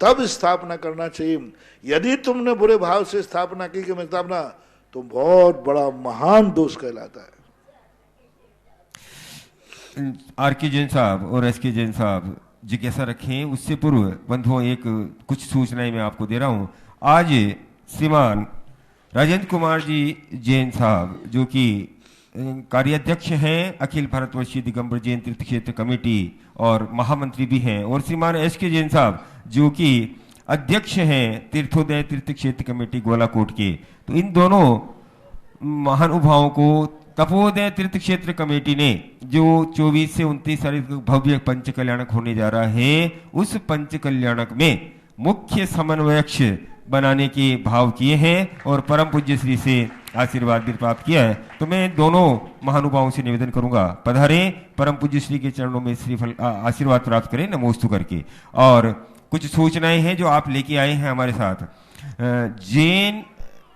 तब स्थापना करना चाहिए। यदि तुमने बुरे भाव से स्थापना की कि मैं स्थापना, तो बहुत बड़ा महान दोष कहलाता है। आर के जैन साहब और एस के जैन साहब जिज्ञासा रखें, उससे पूर्व बंधुओं एक कुछ सूचनाएं मैं आपको दे रहा हूं। आज श्रीमान राजेंद्र कुमार जी जैन साहब जो कि कार्याध्यक्ष हैं अखिल भारतवर्षीय दिगंबर जैन तीर्थ क्षेत्र कमेटी और महामंत्री भी हैं, और श्रीमान एस के जैन साहब जो कि अध्यक्ष हैं तीर्थोदय तीर्थ क्षेत्र कमेटी गोलाकोट के। तो इन दोनों महानुभावों को तपोदय तीर्थ क्षेत्र कमेटी ने जो 24 से 29 तारीख को भव्य पंच कल्याणक होने जा रहा है, उस पंच कल्याणक में मुख्य समन्वयक्ष बनाने के भाव किए हैं और परम पूज्य श्री से आशीर्वाद भी प्राप्त किया है। तो मैं दोनों महानुभावों से निवेदन करूंगा, पधारें, परम पूज्य श्री के चरणों में श्रीफल आशीर्वाद प्राप्त करें नमोस्तु करके। और कुछ सूचनाएं हैं जो आप लेके आए हैं हमारे साथ। जैन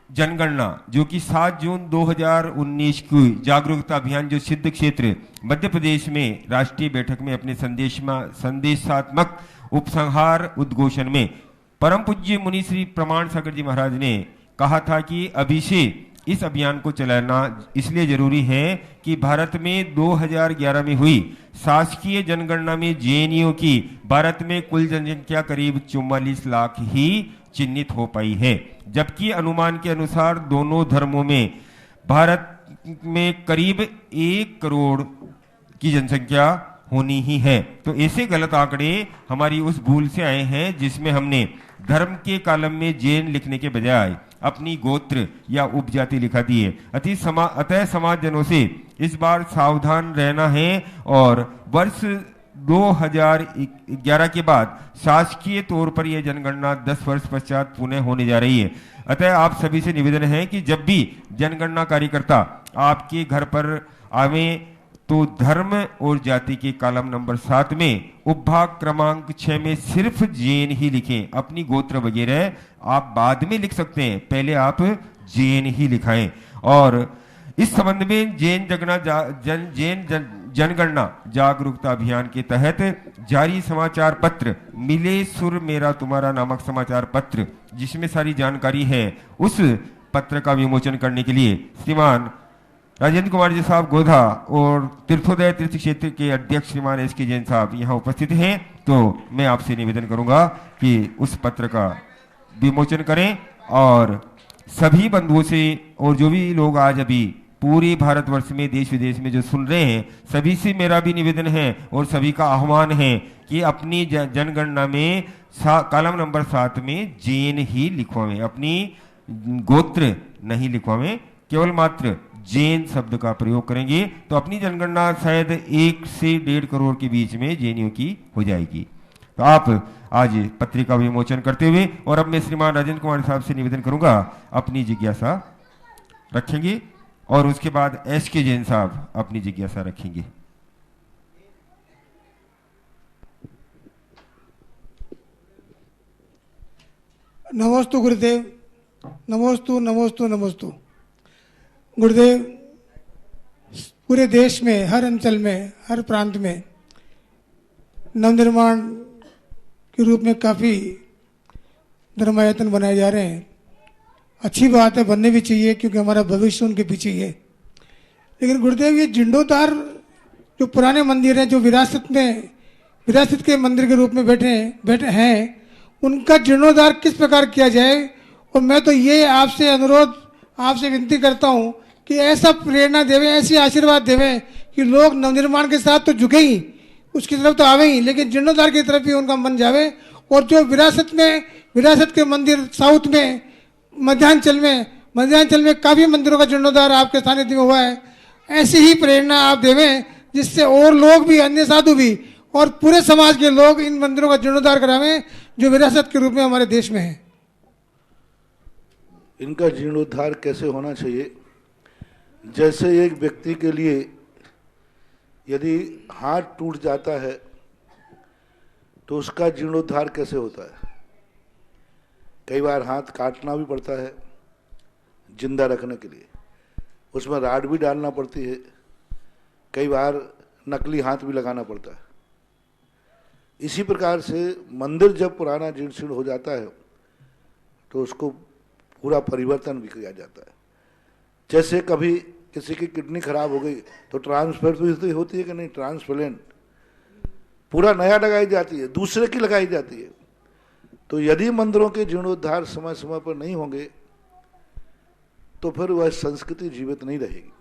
जनगणना जो कि 7 जून 2019 की जागरूकता अभियान जो सिद्ध क्षेत्र मध्य प्रदेश में राष्ट्रीय बैठक में अपने संदेशात्मक उपसंहार उद्घोषण में परम पूज्य मुनि श्री प्रमाण सागर जी महाराज ने कहा था कि अभी से इस अभियान को चलाना इसलिए जरूरी है कि भारत में 2011 में हुई शासकीय जनगणना में जैनियों की भारत में कुल जनसंख्या करीब 44 लाख ही चिन्हित हो पाई है, जबकि अनुमान के अनुसार दोनों धर्मों में भारत में करीब 1 करोड़ की जनसंख्या होनी ही है। तो ऐसे गलत आंकड़े हमारी उस भूल से आए हैं जिसमें हमने धर्म के कॉलम में जैन लिखने के बजाय अपनी गोत्र या उपजाति लिखा दी है। अतः समाज जनों से इस बार सावधान रहना है और वर्ष 2011 के बाद शासकीय तौर पर यह जनगणना 10 वर्ष पश्चात पुनः होने जा रही है। अतः आप सभी से निवेदन है कि जब भी जनगणना कार्यकर्ता आपके घर पर आवे तो धर्म और जाति के कॉलम नंबर 7 में उपभाग क्रमांक 6 में सिर्फ जैन ही लिखें। अपनी गोत्र वगैरह आप बाद में लिख सकते हैं, पहले आप जैन ही लिखाएं। और इस संबंध में जनगणना जागरूकता अभियान के तहत जारी समाचार पत्र मिले सुर मेरा तुम्हारा नामक समाचार पत्र जिसमें सारी जानकारी है, उस पत्र का विमोचन करने के लिए श्रीमान राजेंद्र कुमार जी साहब गोधा और तीर्थोदय तीर्थ क्षेत्र के अध्यक्ष श्रीमान एस के जैन साहब यहाँ उपस्थित हैं। तो मैं आपसे निवेदन करूंगा कि उस पत्र का विमोचन करें और सभी बंधुओं से और जो भी लोग आज अभी पूरे भारतवर्ष में देश विदेश में जो सुन रहे हैं सभी से मेरा भी निवेदन है और सभी का आह्वान है कि अपनी जनगणना में कॉलम नंबर 7 में जैन ही लिखवाएं, अपनी गोत्र नहीं लिखवाएं, केवल मात्र जैन शब्द का प्रयोग करेंगे तो अपनी जनगणना शायद 1 से 1.5 करोड़ के बीच में जैनियों की हो जाएगी। तो आप आज पत्रिका विमोचन करते हुए और अब मैं श्रीमान राजेंद्र कुमार साहब से निवेदन करूंगा अपनी जिज्ञासा रखेंगे और उसके बाद एस के जैन साहब अपनी जिज्ञासा रखेंगे। नमोस्तु गुरुदेव, नमोस्तु नमोस्तु नमोस्तु। गुरुदेव, पूरे देश में हर अंचल में हर प्रांत में नवनिर्माण के रूप में काफ़ी धर्मायतन बनाए जा रहे हैं। अच्छी बात है, बनने भी चाहिए क्योंकि हमारा भविष्य उनके पीछे ही है। लेकिन गुरुदेव, ये जीर्णोद्धार जो पुराने मंदिर हैं जो विरासत के मंदिर के रूप में बैठे हैं उनका जीर्णोद्धार किस प्रकार किया जाए। और मैं तो ये आपसे अनुरोध आपसे विनती करता हूँ कि ऐसा प्रेरणा देवें, ऐसी आशीर्वाद देवें कि लोग नवनिर्माण के साथ तो झुके ही, उसकी तरफ तो आवे ही, लेकिन जीर्णोद्धार की तरफ भी उनका मन जावे। और जो विरासत के मंदिर साउथ में मध्यांचल में काफ़ी मंदिरों का जीर्णोद्धार आपके सानिध्य में हुआ है, ऐसी ही प्रेरणा आप देवें जिससे और लोग भी, अन्य साधु भी और पूरे समाज के लोग इन मंदिरों का जीर्णोद्धार करावें जो विरासत के रूप में हमारे देश में है। इनका जीर्णोद्धार कैसे होना चाहिए? जैसे एक व्यक्ति के लिए यदि हाथ टूट जाता है तो उसका जीर्णोद्धार कैसे होता है? कई बार हाथ काटना भी पड़ता है जिंदा रखने के लिए, उसमें राड भी डालना पड़ती है, कई बार नकली हाथ भी लगाना पड़ता है। इसी प्रकार से मंदिर जब पुराना जीर्ण शीर्ण हो जाता है तो उसको पूरा परिवर्तन भी किया जाता है। जैसे कभी किसी की किडनी खराब हो गई तो ट्रांसफर तो होती है कि नहीं, ट्रांसप्लांट पूरा नया लगाई जाती है, दूसरे की लगाई जाती है। तो यदि मंदिरों के जीर्णोद्धार समय समय पर नहीं होंगे तो फिर वह संस्कृति जीवित नहीं रहेगी।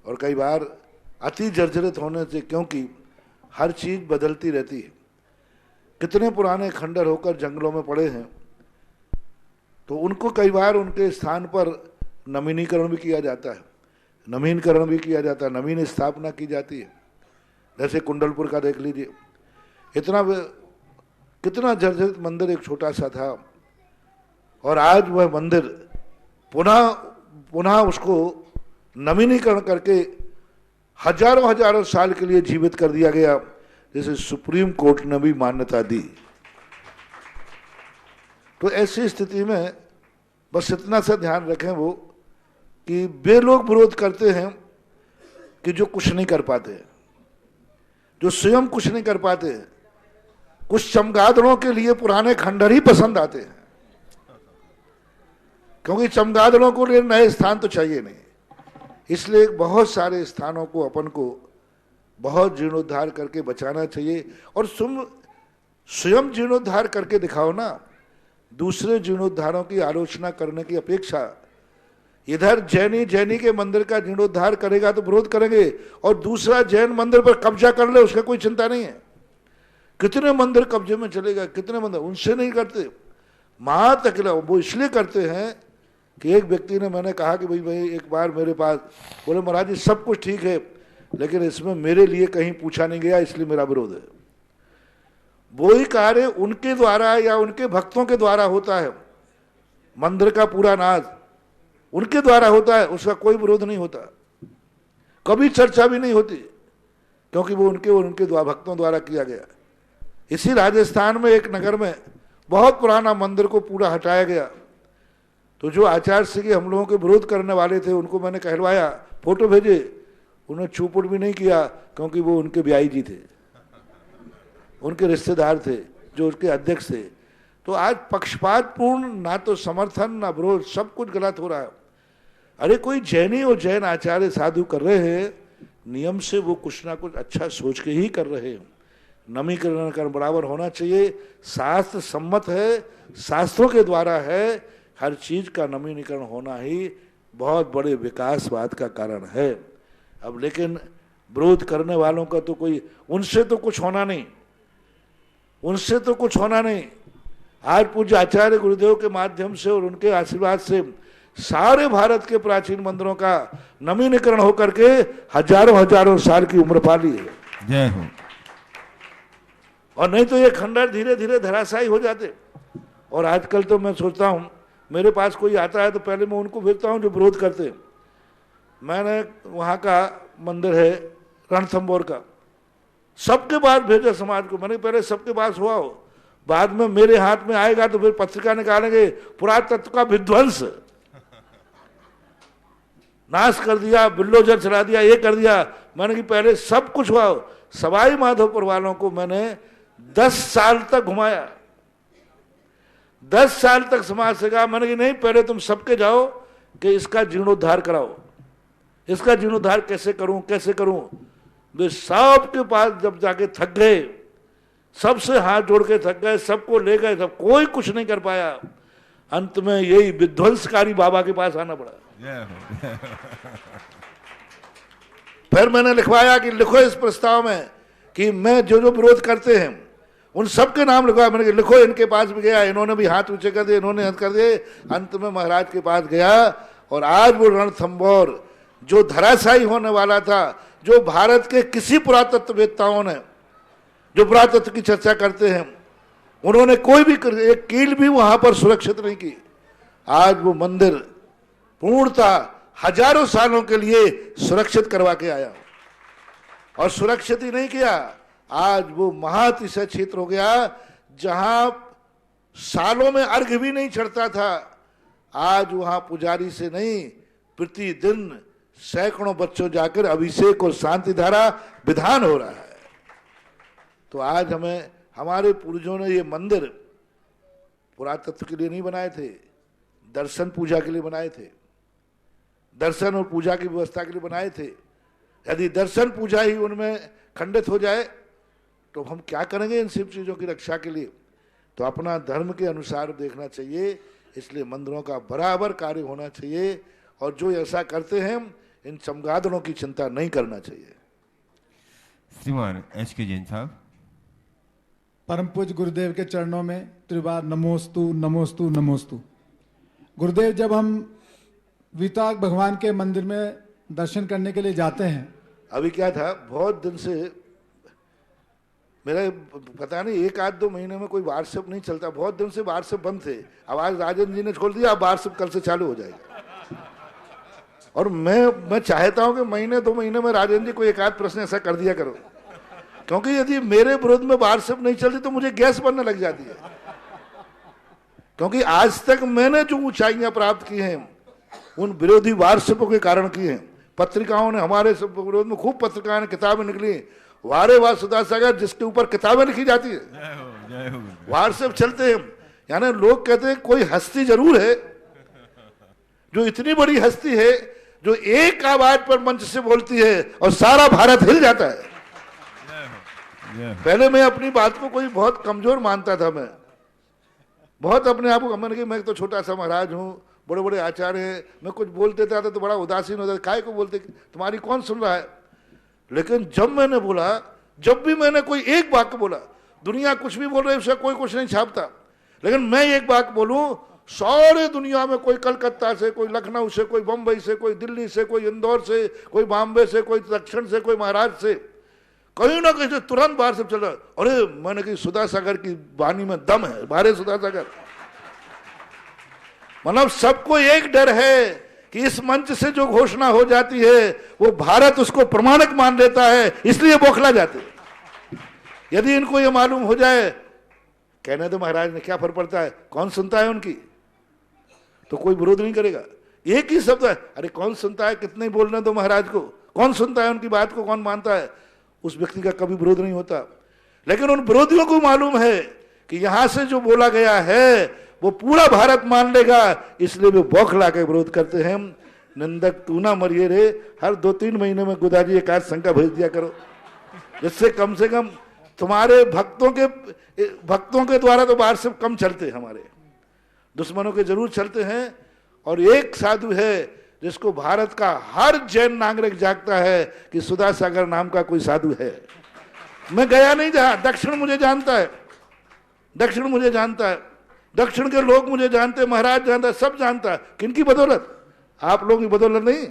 और कई बार अति जर्जरित होने से, क्योंकि हर चीज बदलती रहती है, कितने पुराने खंडर होकर जंगलों में पड़े हैं, तो उनको कई बार उनके स्थान पर नवीनीकरण भी किया जाता है, नवीनीकरण भी किया जाता है, नवीन स्थापना की जाती है। जैसे कुंडलपुर का देख लीजिए, कितना जर्जरित मंदिर एक छोटा सा था, और आज वह मंदिर पुनः उसको नवीनीकरण करके हजारों साल के लिए जीवित कर दिया गया, जैसे सुप्रीम कोर्ट ने भी मान्यता दी। तो ऐसी स्थिति में बस इतना सा ध्यान रखें वो कि वे लोग विरोध करते हैं कि जो कुछ नहीं कर पाते, जो स्वयं कुछ नहीं कर पाते। कुछ चमगादड़ों के लिए पुराने खंडर ही पसंद आते हैं, क्योंकि चमगादड़ों को लिए नए स्थान तो चाहिए नहीं। इसलिए बहुत सारे स्थानों को अपन को बहुत जीर्णोद्धार करके बचाना चाहिए। और स्वयं जीर्णोद्धार करके दिखाओ ना, दूसरे जीर्णोद्धारों की आलोचना करने की अपेक्षा। इधर जैनी के मंदिर का जीर्णोद्धार करेगा तो विरोध करेंगे, और दूसरा जैन मंदिर पर कब्जा कर ले उसका कोई चिंता नहीं है। कितने मंदिर कब्जे में चलेगा, कितने मंदिर, उनसे नहीं करते। महातकला वो इसलिए करते हैं कि एक व्यक्ति ने, मैंने कहा कि भाई एक बार मेरे पास बोले, महाराज जी सब कुछ ठीक है लेकिन इसमें मेरे लिए कहीं पूछा नहीं गया, इसलिए मेरा विरोध है। वो ही कार्य उनके द्वारा या उनके भक्तों के द्वारा होता है, मंदिर का पूरा नाज उनके द्वारा होता है, उसका कोई विरोध नहीं होता, कभी चर्चा भी नहीं होती, क्योंकि वो उनके भक्तों द्वारा किया गया। इसी राजस्थान में एक नगर में बहुत पुराना मंदिर को पूरा हटाया गया, तो जो आचार्य श्री हम लोगों के विरोध करने वाले थे उनको मैंने कहलवाया, फोटो भेजे, उन्होंने छूपुट भी नहीं किया, क्योंकि वो उनके ब्याई जी थे, उनके रिश्तेदार थे, जो उसके अध्यक्ष थे। तो आज पक्षपातपूर्ण ना तो समर्थन ना विरोध, सब कुछ गलत हो रहा है। अरे कोई जैनी और जैन आचार्य साधु कर रहे हैं, नियम से वो कुछ ना कुछ अच्छा सोच के ही कर रहे हैं। नवीकरण का बराबर होना चाहिए, शास्त्र सम्मत है, शास्त्रों के द्वारा है, हर चीज का नवीनीकरण होना ही बहुत बड़े विकासवाद का कारण है। अब लेकिन विरोध करने वालों का तो कोई, उनसे तो कुछ होना नहीं, उनसे तो कुछ होना नहीं। आज पूज्य आचार्य गुरुदेव के माध्यम से और उनके आशीर्वाद से सारे भारत के प्राचीन मंदिरों का नवीनीकरण होकर के हजारों साल की उम्र पा ली है। जय हो। और नहीं तो ये खंडर धीरे धीरे धराशायी हो जाते। और आजकल तो मैं सोचता हूँ, मेरे पास कोई आता है तो पहले मैं उनको भेजता हूँ जो विरोध करते हैं। मैंने वहाँ का मंदिर है रणथंबोर का, सबके पास भेजा समाज को, मैंने पहले सबके पास हुआ हो, बाद में मेरे हाथ में आएगा तो फिर पत्रिका निकालेंगे पुरातत्व का विध्वंस, नाश कर दिया, बुलडोजर चला दिया, ये कर दिया। मैंने कि पहले सब कुछ हुआ हो। सवाई माधोपुर वालों को मैंने 10 साल तक घुमाया, 10 साल तक समाज से कहा, मैंने कि नहीं पहले तुम सबके जाओ कि इसका जीर्णोद्धार कराओ, इसका जीर्णोद्धार कैसे करूं। वे सबके पास जब जाके थक गए, सबसे हाथ जोड़ के थक गए, सबको ले गए, सब कोई कुछ नहीं कर पाया। अंत में यही विध्वंसकारी बाबा के पास आना पड़ा। फिर मैंने लिखवाया कि लिखो इस प्रस्ताव में कि मैं जो विरोध करते हैं उन सबके नाम लिखवाया। मैंने कहा लिखो, इनके पास भी गया, इन्होंने भी हाथ ऊंचे कर दिए, इन्होंने हाथ कर दिए। अंत में महाराज के पास गया और आज वो रणथंबोर जो धराशायी होने वाला था, जो भारत के किसी पुरातत्ववेत्ताओं ने जो पुरातत्व की चर्चा करते हैं उन्होंने कोई भी एक कील भी वहां पर सुरक्षित नहीं की, आज वो मंदिर पूर्णतः हजारों सालों के लिए सुरक्षित करवा के आया। और सुरक्षित ही नहीं किया, आज वो महातिशय क्षेत्र हो गया जहां सालों में अर्घ्य भी नहीं चढ़ता था। आज वहां पुजारी से नहीं, प्रतिदिन सैकड़ों बच्चों जाकर अभिषेक और शांति धारा विधान हो रहा है। तो आज हमें, हमारे पूर्वजों ने ये मंदिर पुरातत्व के लिए नहीं बनाए थे, दर्शन पूजा के लिए बनाए थे। दर्शन और पूजा की व्यवस्था के लिए बनाए थे। यदि दर्शन पूजा ही उनमें खंडित हो जाए तो हम क्या करेंगे इन सब चीज़ों की रक्षा के लिए? तो अपना धर्म के अनुसार देखना चाहिए, इसलिए मंदिरों का बराबर कार्य होना चाहिए और जो ऐसा करते हैं इन चमगादड़ों की चिंता नहीं करना चाहिए। श्रीमान HK जैन साहब। परम पूज्य गुरुदेव के चरणों में त्रिबार नमोस्तु नमोस्तु नमोस्तु। गुरुदेव, जब हम वितराग भगवान के मंदिर में दर्शन करने के लिए जाते हैं, अभी क्या था, बहुत दिन से मेरा पता नहीं 1-2 महीने में कोई व्हाट्सएप नहीं चलता, बहुत दिन से व्हाट्सएप बंद थे। अब आज राजन जी ने खोल दिया, अब व्हाट्सएप कल से चालू हो जाएगा। और मैं चाहता हूं कि महीने 2 महीने में राजन जी को 1-8 प्रश्न ऐसा कर दिया करो, क्योंकि यदि मेरे विरोध में व्हाट्सएप नहीं चलती तो मुझे गैस बनने लग जाती है। क्योंकि आज तक मैंने जो ऊंचाइयां प्राप्त की हैं उन विरोधी व्हाट्सएपों के कारण की हैं। पत्रिकाओं ने हमारे विरोध में खूब पत्रिकाओं ने किताबें निकली, वारे वाह सुधा सागर, जिसके ऊपर किताबें लिखी जाती है, व्हाट्सएप चलते हैं। यानी लोग कहते हैं कोई हस्ती जरूर है जो इतनी बड़ी हस्ती है जो एक आवाज पर मंच से बोलती है और सारा भारत हिल जाता है। पहले मैं अपनी बात को कोई बहुत कमजोर मानता था, मैं बहुत अपने आप को मन की मैं तो छोटा सा महाराज हूँ, बड़े बड़े आचार्य हैं, मैं कुछ बोल देता था तो बड़ा उदासीन होता था, काय को बोलते, तुम्हारी कौन सुन रहा है। लेकिन जब मैंने बोला, जब भी मैंने कोई एक वाक्य बोला, दुनिया कुछ भी बोल रही है उसका कोई कुछ नहीं छापता, लेकिन मैं एक वाक्य बोलूं, सारे दुनिया में कोई कलकत्ता से, कोई लखनऊ से, कोई बंबई से, कोई दिल्ली से, कोई इंदौर से, कोई बॉम्बे से, कोई दक्षिण से, कोई महाराष्ट्र से, कहीं ना कहीं से तुरंत बाहर से चल रहा है, अरे मैंने कही सुधा सागर की वाणी में दम है, बारे सुधा सागर। मतलब सबको एक डर है कि इस मंच से जो घोषणा हो जाती है वो भारत उसको प्रमाणिक मान लेता है, इसलिए बौखला जाते। यदि इनको ये मालूम हो जाए, कहने तो महाराज ने क्या फर्क पड़ता है, कौन सुनता है उनकी, तो कोई विरोध नहीं करेगा। एक ही शब्द है, अरे कौन सुनता है, कितने बोलने दो महाराज को, कौन सुनता है उनकी बात को, कौन मानता है, उस व्यक्ति का कभी विरोध नहीं होता। लेकिन उन विरोधियों को मालूम है कि यहां से जो बोला गया है वो पूरा भारत मान लेगा, इसलिए वे बौखला के विरोध करते हैं। निंदक तू ना मरिए रे, हर 2-3 महीने में गुदाजी एक आध शंका भेज दिया करो, जिससे कम से कम तुम्हारे भक्तों के द्वारा तो व्हाट्सएप कम चलते हैं, हमारे दुश्मनों के जरूर चलते हैं। और एक साधु है जिसको भारत का हर जैन नागरिक जागता है कि सुधा सागर नाम का कोई साधु है। मैं गया नहीं जहां, दक्षिण मुझे जानता है, दक्षिण मुझे जानता है, दक्षिण के लोग मुझे जानते, महाराज जानता है, सब जानता है। किनकी बदौलत? आप लोगों की बदौलत नहीं,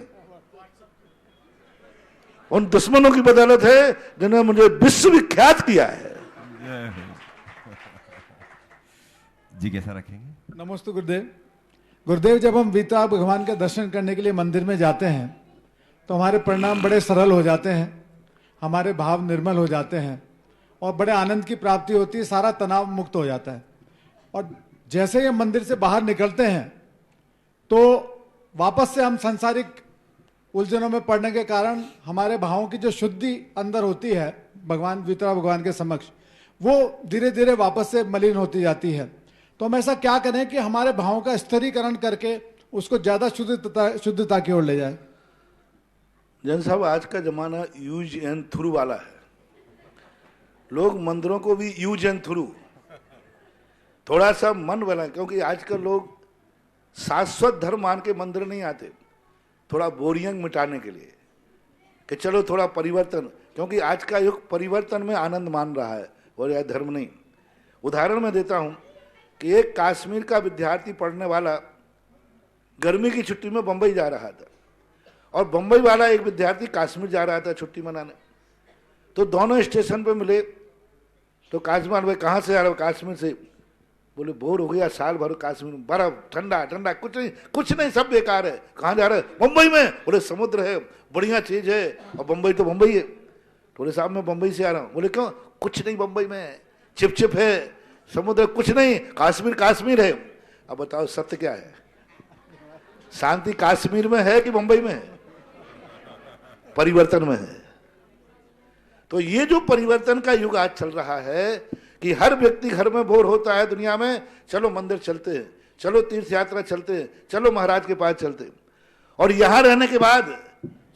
उन दुश्मनों की बदौलत है जिन्होंने मुझे विश्वविख्यात किया है। जी कैसा रखेंगे? नमस्ते गुरुदेव। गुरुदेव, जब हम वितराग भगवान का दर्शन करने के लिए मंदिर में जाते हैं तो हमारे परिणाम बड़े सरल हो जाते हैं, हमारे भाव निर्मल हो जाते हैं और बड़े आनंद की प्राप्ति होती है, सारा तनाव मुक्त हो जाता है। और जैसे ही हम मंदिर से बाहर निकलते हैं तो वापस से हम सांसारिक उलझनों में पड़ने के कारण हमारे भावों की जो शुद्धि अंदर होती है भगवान वितराग भगवान के समक्ष, वो धीरे धीरे वापस से मलिन होती जाती है। तो हम ऐसा क्या करें कि हमारे भावों का स्थिरीकरण करके उसको ज्यादा शुद्धता की ओर ले जाए? जैन साहब, आज का जमाना यूज एंड थ्रू वाला है। लोग मंदिरों को भी यूज एंड थ्रू थोड़ा सा मन बना, क्योंकि आजकल लोग शाश्वत धर्म मान के मंदिर नहीं आते, थोड़ा बोरियंग मिटाने के लिए कि चलो थोड़ा परिवर्तन, क्योंकि आज का युग परिवर्तन में आनंद मान रहा है और यह धर्म नहीं। उदाहरण मैं देता हूं कि एक कश्मीर का विद्यार्थी पढ़ने वाला गर्मी की छुट्टी में बंबई जा रहा था और बंबई वाला एक विद्यार्थी कश्मीर जा रहा था छुट्टी मनाने। तो दोनों स्टेशन पे मिले। तो कश्मीर भाई कहाँ से आ रहे हो? कश्मीर से। बोले बोर हो गया, साल भर कश्मीर में बर्फ, ठंडा ठंडा, कुछ नहीं सब बेकार है। कहाँ जा रहे हैं? मुंबई में। बोले समुद्र है, बढ़िया चीज है, और बंबई तो बंबई है। बोले साहब मैं बंबई से आ रहा हूँ। बोले क्यों? कुछ नहीं बंबई में, चिप चिप है, समुद्र कुछ नहीं, कश्मीर कश्मीर है। अब बताओ सत्य क्या है? शांति कश्मीर में है कि बंबई में है? परिवर्तन में है। तो ये जो परिवर्तन का युग आज चल रहा है कि हर व्यक्ति घर में बोर होता है दुनिया में, चलो मंदिर चलते हैं, चलो तीर्थ यात्रा चलते हैं, चलो महाराज के पास चलते हैं। और यहां रहने के बाद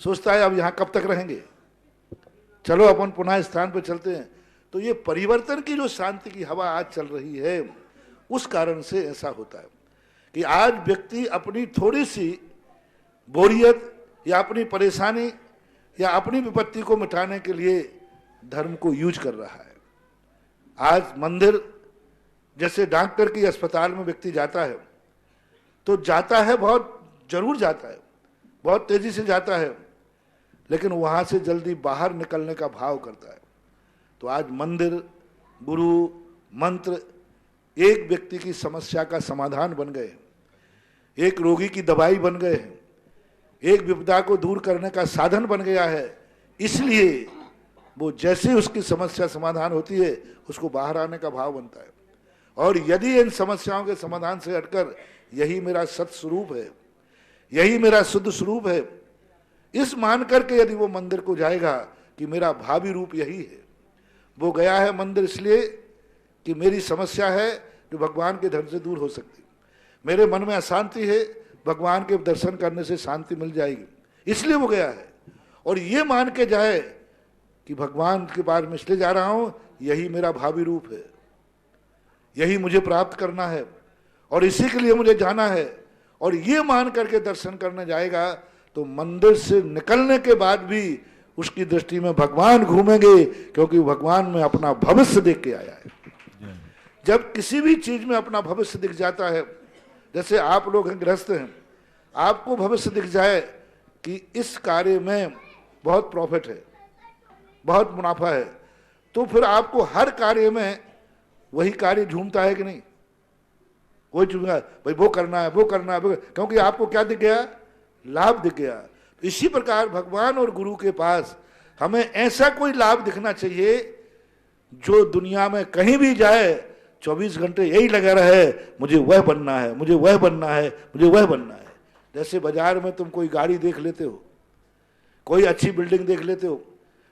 सोचता है अब यहां कब तक रहेंगे, चलो अपन पुनः स्थान पर चलते हैं। तो ये परिवर्तन की जो शांति की हवा आज चल रही है, उस कारण से ऐसा होता है कि आज व्यक्ति अपनी थोड़ी सी बोरियत या अपनी परेशानी या अपनी विपत्ति को मिटाने के लिए धर्म को यूज कर रहा है। आज मंदिर जैसे डॉक्टर की अस्पताल में व्यक्ति जाता है तो जाता है, बहुत जरूर जाता है, बहुत तेजी से जाता है, लेकिन वहां से जल्दी बाहर निकलने का भाव करता है। तो आज मंदिर, गुरु, मंत्र एक व्यक्ति की समस्या का समाधान बन गए हैं, एक रोगी की दवाई बन गए हैं, एक विपदा को दूर करने का साधन बन गया है। इसलिए वो जैसे उसकी समस्या समाधान होती है, उसको बाहर आने का भाव बनता है। और यदि इन समस्याओं के समाधान से हटकर यही मेरा सत स्वरूप है, यही मेरा शुद्ध स्वरूप है, इस मान करके यदि वो मंदिर को जाएगा कि मेरा भावी रूप यही है, वो गया है मंदिर इसलिए कि मेरी समस्या है जो भगवान के धन से दूर हो सकती, मेरे मन में अशांति है, भगवान के दर्शन करने से शांति मिल जाएगी, इसलिए वो गया है। और ये मान के जाए कि भगवान के पास में इसलिए जा रहा हूं, यही मेरा भावी रूप है, यही मुझे प्राप्त करना है और इसी के लिए मुझे जाना है, और ये मान करके दर्शन करने जाएगा तो मंदिर से निकलने के बाद भी उसकी दृष्टि में भगवान घूमेंगे, क्योंकि भगवान में अपना भविष्य देख के आया है। जब किसी भी चीज में अपना भविष्य दिख जाता है, जैसे आप लोग हैं, गृहस्थ हैं, आपको भविष्य दिख जाए कि इस कार्य में बहुत प्रॉफिट है, बहुत मुनाफा है, तो फिर आपको हर कार्य में वही कार्य झूमता है कि नहीं? कोई झूमेगा भाई वो करना है, वो करना है, क्योंकि आपको क्या दिख गया? लाभ दिख गया। तो इसी प्रकार भगवान और गुरु के पास हमें ऐसा कोई लाभ दिखना चाहिए जो दुनिया में कहीं भी जाए 24 घंटे यही लगा रहे, मुझे वह बनना है, मुझे वह बनना है, मुझे वह बनना है। जैसे बाजार में तुम कोई गाड़ी देख लेते हो, कोई अच्छी बिल्डिंग देख लेते हो,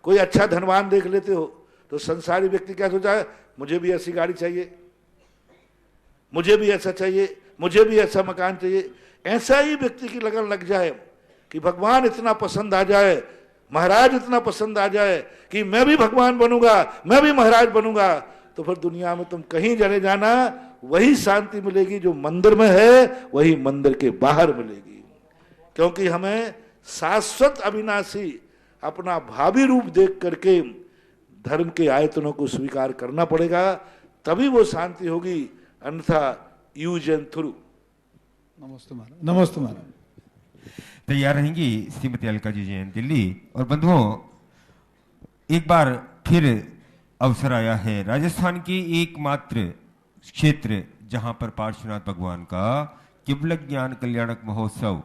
कोई अच्छा धनवान देख लेते हो, तो संसारी व्यक्ति क्या सोचा है? मुझे भी ऐसी गाड़ी चाहिए, मुझे भी ऐसा चाहिए, मुझे भी ऐसा मकान चाहिए। ऐसा ही व्यक्ति की लगन लग जाए कि भगवान इतना पसंद आ जाए, महाराज इतना पसंद आ जाए कि मैं भी भगवान बनूंगा, मैं भी महाराज बनूंगा, तो फिर दुनिया में तुम कहीं चले जाना, वही शांति मिलेगी जो मंदिर में है, वही मंदिर के बाहर मिलेगी। क्योंकि हमें शाश्वत अविनाशी अपना भावी रूप देख करके धर्म के आयतनों को स्वीकार करना पड़ेगा, तभी वो शांति होगी, अन्यथा यूज एंड थ्रू। नमस्ते महाराज। नमस्ते महाराज। तैयार रहेंगी श्रीमती अलका जी जैन दिल्ली। और बंधुओं, एक बार फिर अवसर आया है राजस्थान के एकमात्र क्षेत्र जहां पर पार्श्वनाथ भगवान का केवल ज्ञान कल्याणक महोत्सव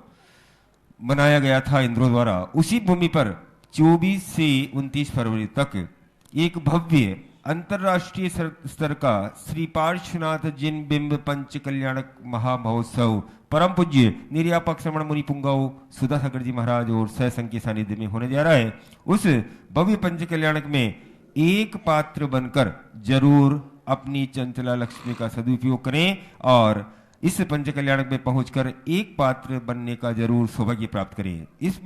मनाया गया था इंद्रों द्वारा। उसी भूमि पर 24 से 29 फरवरी तक एक भव्य अंतरराष्ट्रीय स्तर का श्री पार्श्वनाथ जिन बिंब पंच कल्याणक महामहोत्सव परम पूज्य निर्यापक श्रमण मुनि पुंगाओ सुधासागर जी महाराज और सह संघ के सानिध्य में होने जा रहा है। उस भव्य पंच कल्याणक में एक पात्र बनकर जरूर अपनी चंचला लक्ष्मी का सदुपयोग करें और इस पंच कल्याणक में पहुंचकर एक पात्र बनने का जरूर सौभाग्य प्राप्त करें। इस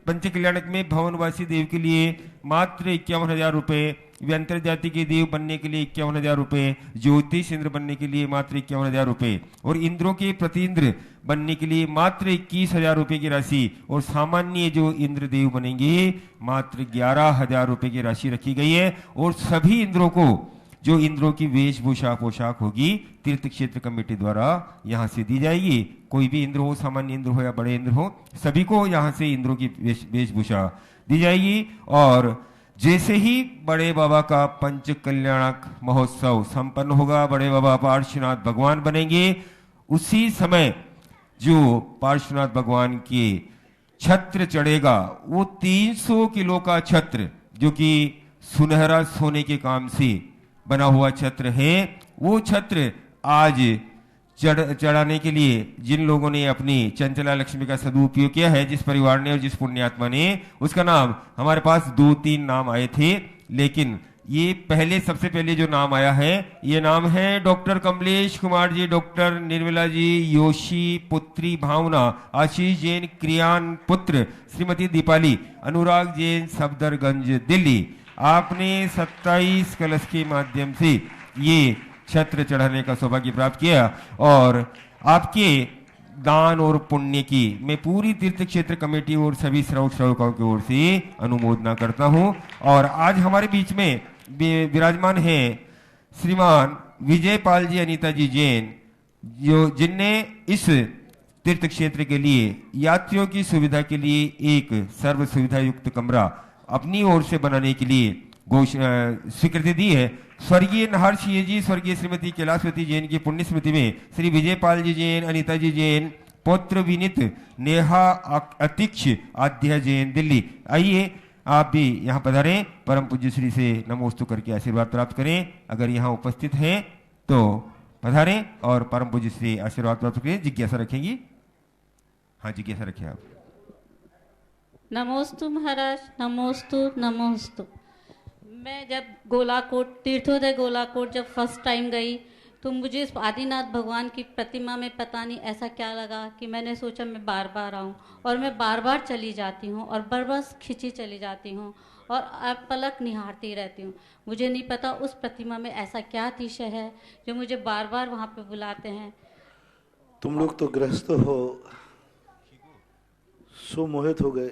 पंच कल्याणक में भवनवासी देव के लिए मात्र 51,000 रुपए, व्यंतर जाति के देव बनने के लिए 51,000 रुपए, ज्योतिष इंद्र बनने के लिए मात्र 51,000 रुपए और इंद्रों के प्रति इंद्र बनने के लिए मात्र 21,000 रुपए की राशि और सामान्य जो इंद्र देव बनेंगे मात्र 11,000 रुपए की राशि रखी गई है। और सभी इंद्रों को जो इंद्रों की वेशभूषा पोशाक होगी तीर्थ क्षेत्र कमेटी द्वारा यहाँ से दी जाएगी। कोई भी इंद्र हो, सामान्य इंद्र हो या बड़े इंद्र हो, सभी को यहाँ से इंद्रों की वेशभूषा दी जाएगी। और जैसे ही बड़े बाबा का पंच कल्याणक महोत्सव संपन्न होगा, बड़े बाबा पार्श्वनाथ भगवान बनेंगे, उसी समय जो पार्श्वनाथ भगवान के छत्र चढ़ेगा वो 300 किलो का छत्र, जो कि सुनहरा सोने के काम से बना हुआ छत्र है, वो छत्र आज चढ़ाने के लिए जिन लोगों ने अपनी चंचला लक्ष्मी का सदुपयोग किया है, जिस परिवार ने और जिस पुण्यात्मा ने, उसका नाम हमारे पास 2-3 नाम आए थे, लेकिन ये सबसे पहले जो नाम आया है, ये नाम है doctor Kamlesh Kumar ji, doctor Nirmala ji, Yoshi पुत्री भावना, आशीष जैन क्रियान पुत्र, श्रीमती दीपाली, अनुराग जैन सफदरगंज दिल्ली। आपने 27 कलश के माध्यम से ये छत्र चढ़ाने का सौभाग्य प्राप्त किया और आपके दान और पुण्य की मैं पूरी तीर्थ क्षेत्र कमेटी और सभी श्रवकाओं की ओर से अनुमोदना करता हूं। और आज हमारे बीच में विराजमान हैं श्रीमान विजय पाल जी, अनीता जी जैन, जिनने इस तीर्थ क्षेत्र के लिए यात्रियों की सुविधा के लिए एक सर्व सुविधा युक्त कमरा अपनी ओर से बनाने के लिए स्वीकृति दी है। स्वर्गीय नहर सिंह जी, स्वर्गीय श्रीमती कैलाशवती जैन की पुण्य स्मृति में श्री विजय पाल जी जैन, अनीता जी जैन, पौत्र विनीत, नेहा अतिक्ष आध्या जैन दिल्ली। आइए आप भी यहाँ पधारें, परम पूज्य श्री से नमोस्तु करके आशीर्वाद प्राप्त करें। अगर यहाँ उपस्थित हैं तो पधारें और परम पूज्य श्री आशीर्वाद प्राप्त करें। जिज्ञासा रखेंगी? हाँ, जिज्ञासा रखें आप। नमोस्तु महाराज, नमोस्तु नमोस्तु। मैं जब गोलाकोट तीर्थोदय गोलाकोट जब फर्स्ट टाइम गई तो मुझे इस आदिनाथ भगवान की प्रतिमा में पता नहीं ऐसा क्या लगा कि मैंने सोचा मैं बार बार आऊँ, और मैं बार बार चली जाती हूँ और बरबस खिंची चली जाती हूँ और अब पलक निहारती रहती हूँ। मुझे नहीं पता उस प्रतिमा में ऐसा क्या अतिशय है जो मुझे बार बार वहाँ पे बुलाते हैं। तुम लोग तो गृहस्थ हो, सो मोहित हो गए।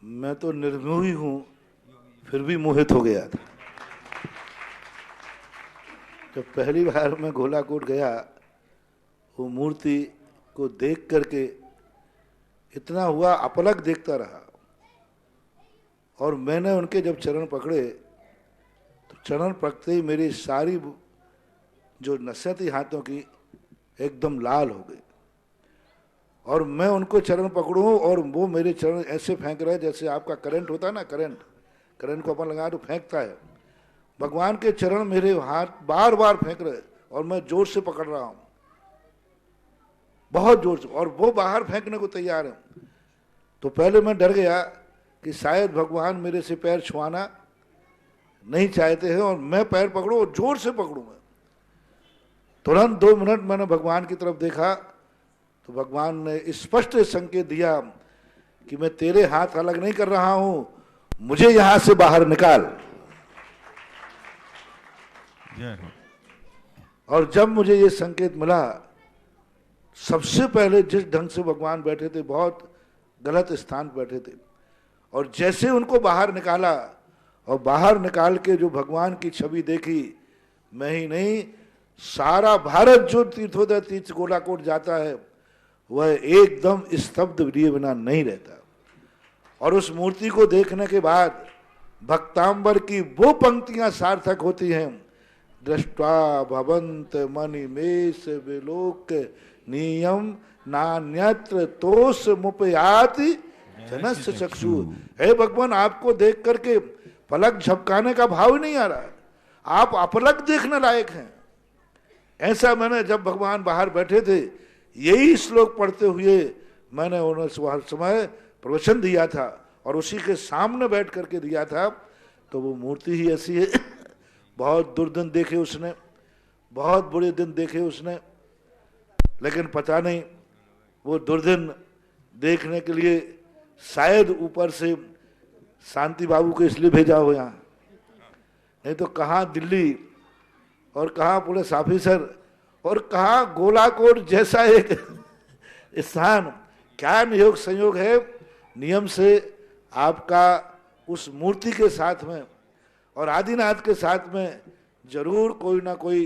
मैं तो निर्मोही हूँ, फिर भी मोहित हो गया था। जब पहली बार मैं गोलाकोट गया, वो मूर्ति को देख करके इतना हुआ, अपलक देखता रहा। और मैंने उनके जब चरण पकड़े तो चरण पकड़ते ही मेरी सारी जो नसें थी हाथों की एकदम लाल हो गई। और मैं उनको चरण पकड़ूं और वो मेरे चरण ऐसे फेंक रहे जैसे आपका करंट होता है ना, करंट को अपन लगा तो फेंकता है। भगवान के चरण मेरे हाथ बार बार फेंक रहे और मैं जोर से पकड़ रहा हूं, बहुत जोर से, और वो बाहर फेंकने को तैयार है। तो पहले मैं डर गया कि शायद भगवान मेरे से पैर छुआना नहीं चाहते हैं और मैं पैर पकड़ूं और जोर से पकड़ूं। मैं तुरंत 2 मिनट मैंने भगवान की तरफ देखा तो भगवान ने स्पष्ट संकेत दिया कि मैं तेरे हाथ अलग नहीं कर रहा हूं, मुझे यहां से बाहर निकाल। और जब मुझे ये संकेत मिला, सबसे पहले जिस ढंग से भगवान बैठे थे बहुत गलत स्थान पर बैठे थे, और जैसे उनको बाहर निकाला और बाहर निकाल के जो भगवान की छवि देखी, मैं ही नहीं सारा भारत जो तीर्थोदय तीर्थ गोलाकोट जाता है वह एकदम स्तब्ध लिए बिना नहीं रहता। और उस मूर्ति को देखने के बाद भक्तांबर की वो पंक्तियां सार्थक होती हैं, दृष्ट्वा भवंत मणिमेष विलोक नियम नान्यत्र तोष मुपयाति जनस्य चक्षु। हे भगवान, आपको देख करके पलक झपकाने का भाव नहीं आ रहा है, आप अपलक देखने लायक हैं। ऐसा मैंने जब भगवान बाहर बैठे थे यही श्लोक पढ़ते हुए मैंने उन्हें समय प्रवचन दिया था और उसी के सामने बैठ करके दिया था। तो वो मूर्ति ही ऐसी है। बहुत दुर्दिन देखे उसने, बहुत बुरे दिन देखे उसने, लेकिन पता नहीं वो दुर्दिन देखने के लिए शायद ऊपर से शांति बाबू को इसलिए भेजा हो यहाँ, नहीं तो कहाँ दिल्ली और कहाँ पुलिस ऑफिसर और कहाँ गोलाकोट जैसा एक स्थान। क्या नियोग संयोग है, नियम से आपका उस मूर्ति के साथ में और आदिनाथ के साथ में जरूर कोई ना कोई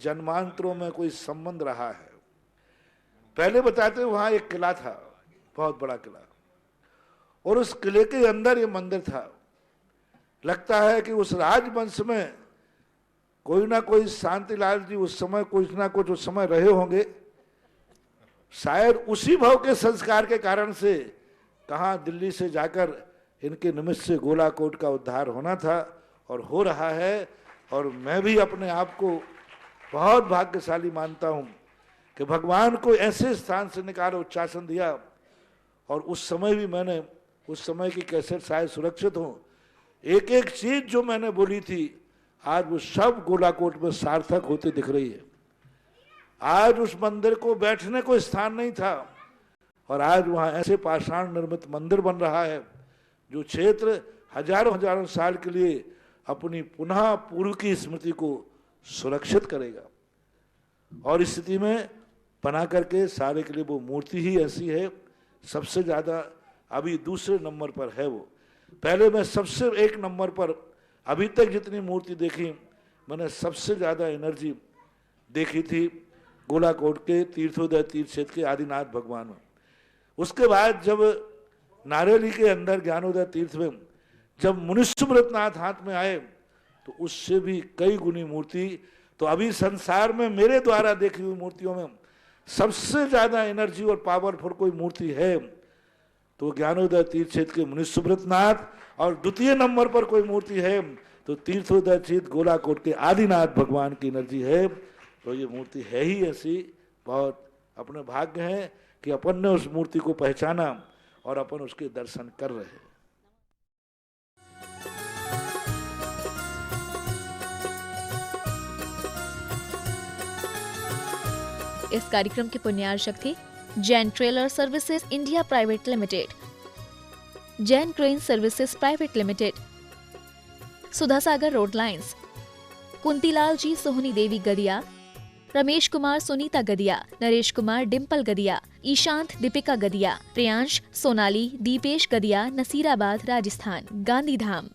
जन्मांतरों में कोई संबंध रहा है। पहले बताते वहां एक किला था, बहुत बड़ा किला, और उस किले के अंदर ये मंदिर था। लगता है कि उस राजवंश में कोई ना कोई शांतिलाल जी उस समय कुछ ना कुछ उस समय रहे होंगे, शायद उसी भाव के संस्कार के कारण से कहाँ दिल्ली से जाकर इनके निमित्त से गोलाकोट का उद्धार होना था और हो रहा है। और मैं भी अपने आप को बहुत भाग्यशाली मानता हूँ कि भगवान को ऐसे स्थान से निकाल उच्चासन दिया। और उस समय भी मैंने उस समय की कैसेट शायद सुरक्षित हो एक एक चीज जो मैंने बोली थी आज वो सब गोलाकोट में सार्थक होते दिख रही है। आज उस मंदिर को बैठने को स्थान नहीं था और आज वहां ऐसे पाषाण निर्मित मंदिर बन रहा है जो क्षेत्र हजारों हजारों साल के लिए अपनी पुनः पूर्व की स्मृति को सुरक्षित करेगा। और इस स्थिति में बना करके सारे के लिए वो मूर्ति ही ऐसी है, सबसे ज्यादा अभी दूसरे नंबर पर है वो। पहले मैं सबसे एक नंबर पर अभी तक जितनी मूर्ति देखी मैंने सबसे ज्यादा एनर्जी देखी थी गोलाकोट के तीर्थोदय तीर्थ क्षेत्र के आदिनाथ भगवान में। उसके बाद जब नारेली के अंदर ज्ञानोदय तीर्थ में जब मुनिसुब्रतनाथ हाथ में आए तो उससे भी कई गुनी मूर्ति। तो अभी संसार में मेरे द्वारा देखी हुई मूर्तियों में सबसे ज्यादा एनर्जी और पावरफुल कोई मूर्ति है तो ज्ञानोदय तीर्थ क्षेत्र के मुनिसुब्रतनाथ, और द्वितीय नंबर पर कोई मूर्ति है तो तीर्थोदय तीर्थ गोलाकोट के आदिनाथ भगवान की एनर्जी है। तो ये मूर्ति है ही ऐसी। बहुत अपने भाग्य है कि अपन ने उस मूर्ति को पहचाना और अपन उसके दर्शन कर रहे हैं। इस कार्यक्रम के पुण्यार्चक थे Jain trailer services India private limited, Jain crane services private limited, Sudha Sagar road lines, Kuntilal ji Sohni Devi Gadiya, Ramesh Kumar Sunita Gadiya, Naresh Kumar Dimple Gadiya, Ishant Deepika Gadiya, Priyansh Sonali Deepesh Gadiya, Nasirabad Rajasthan, Gandhidham.